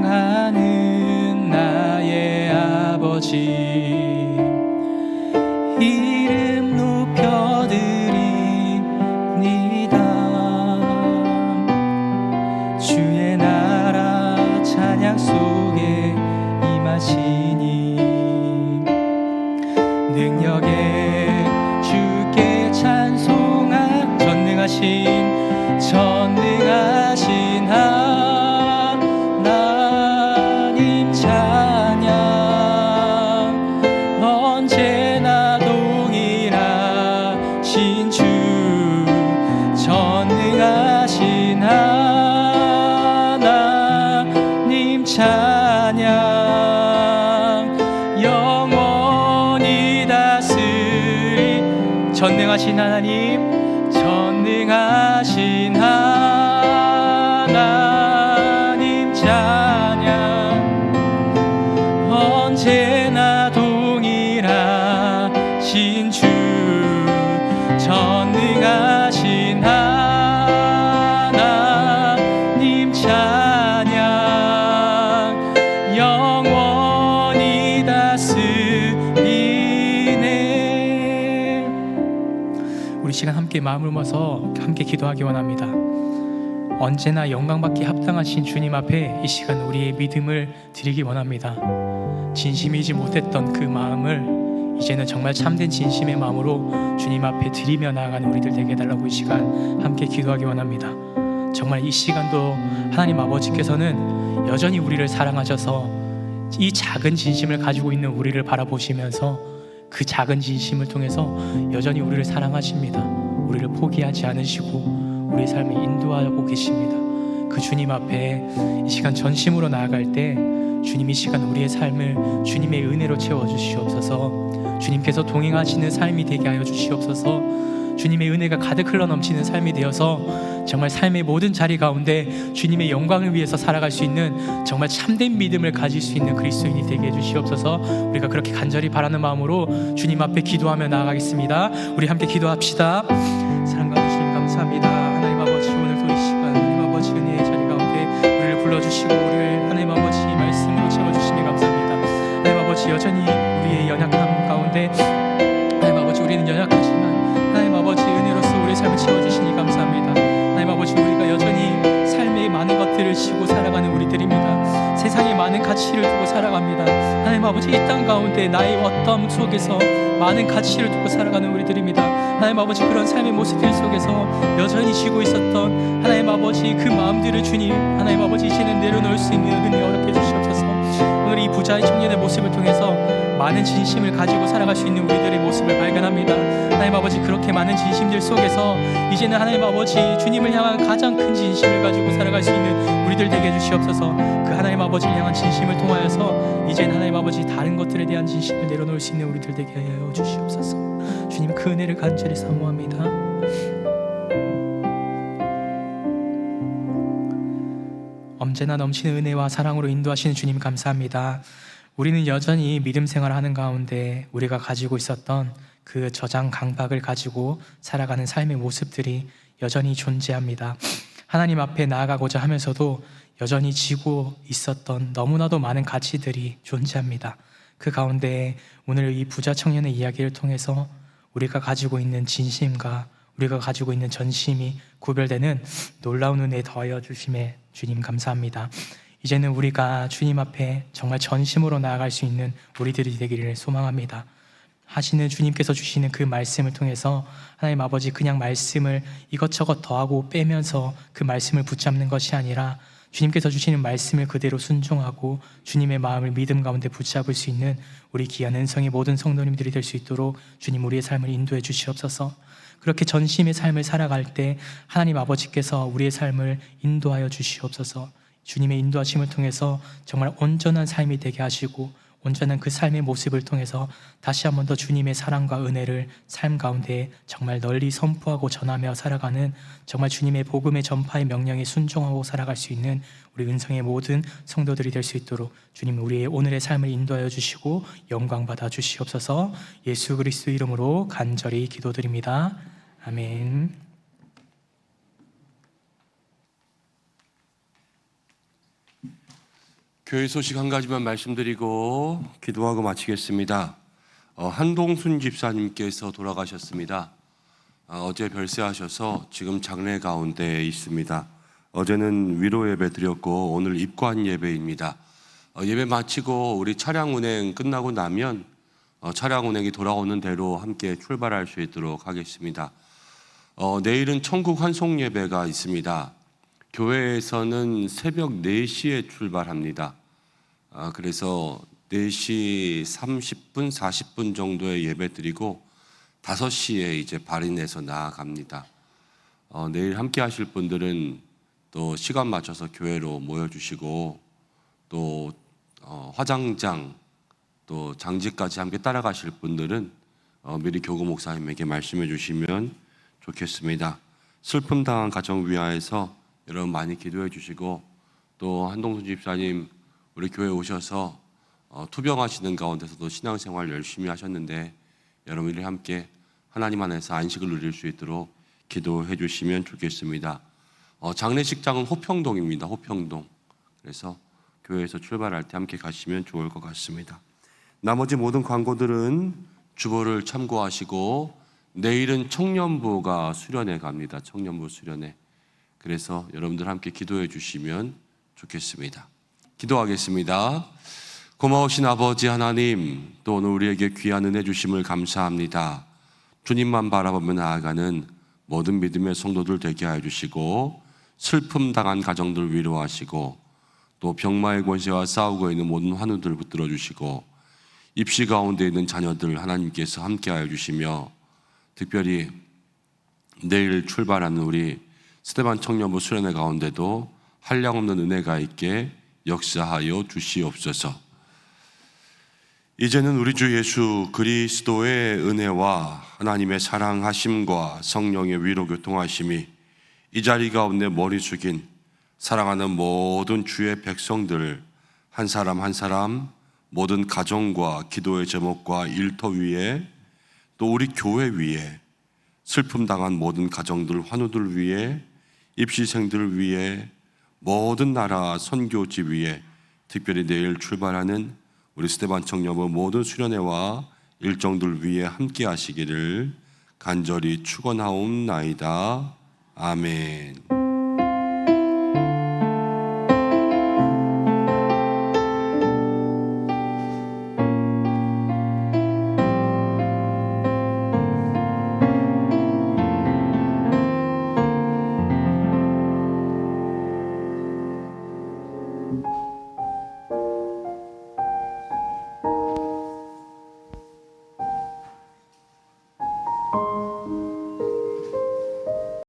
사랑하는 나의 아버지, 이름 높여드립니다. 주의 나라 찬양 속에 임하시니 능력에 주께 찬송한 전능하신 하나님 찬양 언제나 동일하신 주 전능하신 하나님 찬양 영원히 다스리 전능하신 하나님 전능하신 하나님 찬양 언제나 동일하신 주 전능하신 하나님 찬양 영원히 다스리네. 우리 시간 함께 마음을 모아서 함께 기도하기 원합니다. 언제나 영광받기 합당하신 주님 앞에 이 시간 우리의 믿음을 드리기 원합니다. 진심이지 못했던 그 마음을 이제는 정말 참된 진심의 마음으로 주님 앞에 드리며 나아가는 우리들 되게 해달라고 이 시간 함께 기도하기 원합니다. 정말 이 시간도 하나님 아버지께서는 여전히 우리를 사랑하셔서 이 작은 진심을 가지고 있는 우리를 바라보시면서 그 작은 진심을 통해서 여전히 우리를 사랑하십니다. 우리를 포기하지 않으시고 우리의 삶을 인도하고 계십니다. 그 주님 앞에 이 시간 전심으로 나아갈 때 주님 이 시간 우리의 삶을 주님의 은혜로 채워주시옵소서. 주님께서 동행하시는 삶이 되게 하여 주시옵소서. 주님의 은혜가 가득 흘러넘치는 삶이 되어서 정말 삶의 모든 자리 가운데 주님의 영광을 위해서 살아갈 수 있는 정말 참된 믿음을 가질 수 있는 그리스도인이 되게 해주시옵소서. 우리가 그렇게 간절히 바라는 마음으로 주님 앞에 기도하며 나아가겠습니다. 우리 함께 기도합시다. 사랑하는 주님 감사합니다. 하나님 아버지, 오늘도 이 시간 하나님 아버지 은혜의 자리 가운데 우리를 불러주시고 우리를 하나님 아버지 말씀으로 채워주시니 감사합니다. 하나님 아버지, 여전히 우리의 연약함 가운데 하나님 아버지 우리는 연약하지만 하나님 아버지 은혜로서 우리의 삶을 채워주시니 감사합니다. 하나님 아버지, 우리가 여전히 삶의 많은 것들을 지고 살아가는 우리들입니다. 세상에 많은 가치를 두고 살아갑니다. 하나님 아버지, 이 땅 가운데 나의 어떠함 속에서 많은 가치를 두고 살아가는 우리들입니다. 하나님 아버지, 그런 삶의 모습들 속에서 여전히 지고 있었던 하나님 아버지 그 마음들을 주님 하나님 아버지 이제는 내려놓을 수 있는 은혜 어렵게 해주시옵소서. 오늘 이 부자의 청년의 모습을 통해서 많은 진심을 가지고 살아갈 수 있는 우리들의 모습을 발견합니다. 하나님 아버지, 그렇게 많은 진심들 속에서 이제는 하나님 아버지 주님을 향한 가장 큰 진심을 가지고 살아갈 수 있는 우리들 되게 해주시옵소서. 그 하나님 아버지를 향한 진심을 통하여서 이제는 하나님 아버지 다른 것들에 대한 진심을 내려놓을 수 있는 우리들 되게 하여 주시옵소서. 주님, 그 은혜를 간절히 사모합니다. 언제나 넘치는 은혜와 사랑으로 인도하시는 주님 감사합니다. 우리는 여전히 믿음 생활을 하는 가운데 우리가 가지고 있었던 그 저장 강박을 가지고 살아가는 삶의 모습들이 여전히 존재합니다. 하나님 앞에 나아가고자 하면서도 여전히 지고 있었던 너무나도 많은 가치들이 존재합니다. 그 가운데 오늘 이 부자 청년의 이야기를 통해서 우리가 가지고 있는 진심과 우리가 가지고 있는 전심이 구별되는 놀라운 은혜 더하여 주심에 주님 감사합니다. 이제는 우리가 주님 앞에 정말 전심으로 나아갈 수 있는 우리들이 되기를 소망합니다. 하시는 주님께서 주시는 그 말씀을 통해서 하나님 아버지 그냥 말씀을 이것저것 더하고 빼면서 그 말씀을 붙잡는 것이 아니라 주님께서 주시는 말씀을 그대로 순종하고 주님의 마음을 믿음 가운데 붙잡을 수 있는 우리 귀한 은성의 모든 성도님들이 될 수 있도록 주님 우리의 삶을 인도해 주시옵소서. 그렇게 전심의 삶을 살아갈 때 하나님 아버지께서 우리의 삶을 인도하여 주시옵소서. 주님의 인도하심을 통해서 정말 온전한 삶이 되게 하시고 온전한 그 삶의 모습을 통해서 다시 한 번 더 주님의 사랑과 은혜를 삶 가운데 정말 널리 선포하고 전하며 살아가는 정말 주님의 복음의 전파의 명령에 순종하고 살아갈 수 있는 우리 은성의 모든 성도들이 될 수 있도록 주님 우리의 오늘의 삶을 인도하여 주시고 영광 받아 주시옵소서. 예수 그리스도 이름으로 간절히 기도드립니다. 아멘.
교회 소식 한 가지만 말씀드리고 기도하고 마치겠습니다. 한동순 집사님께서 돌아가셨습니다. 어제 별세하셔서 지금 장례 가운데 있습니다. 어제는 위로 예배 드렸고 오늘 입관 예배입니다. 예배 마치고 우리 차량 운행 끝나고 나면 차량 운행이 돌아오는 대로 함께 출발할 수 있도록 하겠습니다. 내일은 천국 환송 예배가 있습니다. 교회에서는 새벽 4시에 출발합니다. 그래서 4시 30분, 40분 정도의 예배 드리고 5시에 이제 발인해서 나아갑니다. 내일 함께 하실 분들은 또 시간 맞춰서 교회로 모여주시고 또 화장장 또 장지까지 함께 따라가실 분들은 미리 교구 목사님에게 말씀해 주시면 좋겠습니다. 슬픔 당한 가정 위하여서 여러분 많이 기도해 주시고 또 한동순 집사님 우리 교회 오셔서 투병하시는 가운데서도 신앙생활 열심히 하셨는데 여러분들이 함께 하나님 안에서 안식을 누릴 수 있도록 기도해 주시면 좋겠습니다. 장례식장은 호평동입니다. 호평동. 그래서 교회에서 출발할 때 함께 가시면 좋을 것 같습니다. 나머지 모든 광고들은 주보를 참고하시고 내일은 청년부가 수련회 갑니다. 청년부 수련회. 그래서 여러분들 함께 기도해 주시면 좋겠습니다. 기도하겠습니다. 고마우신 아버지 하나님, 또 오늘 우리에게 귀한 은혜 주심을 감사합니다. 주님만 바라보며 나아가는 모든 믿음의 성도들 되게 하여 주시고, 슬픔 당한 가정들 위로하시고, 또 병마의 권세와 싸우고 있는 모든 환우들 붙들어 주시고, 입시 가운데 있는 자녀들 하나님께서 함께 하여 주시며, 특별히 내일 출발하는 우리 스데반 청년부 수련회 가운데도 한량없는 은혜가 있게 역사하여 주시옵소서. 이제는 우리 주 예수 그리스도의 은혜와 하나님의 사랑하심과 성령의 위로 교통하심이 이 자리 가운데 머리 숙인 사랑하는 모든 주의 백성들 한 사람 한 사람, 모든 가정과 기도의 제목과 일터 위에, 또 우리 교회 위에, 슬픔 당한 모든 가정들 환우들 위에, 입시생들 위에, 모든 나라 선교지 위에, 특별히 내일 출발하는 우리 스데반 청년부 모든 수련회와 일정들 위에 함께 하시기를 간절히 축원하옵나이다. 아멘.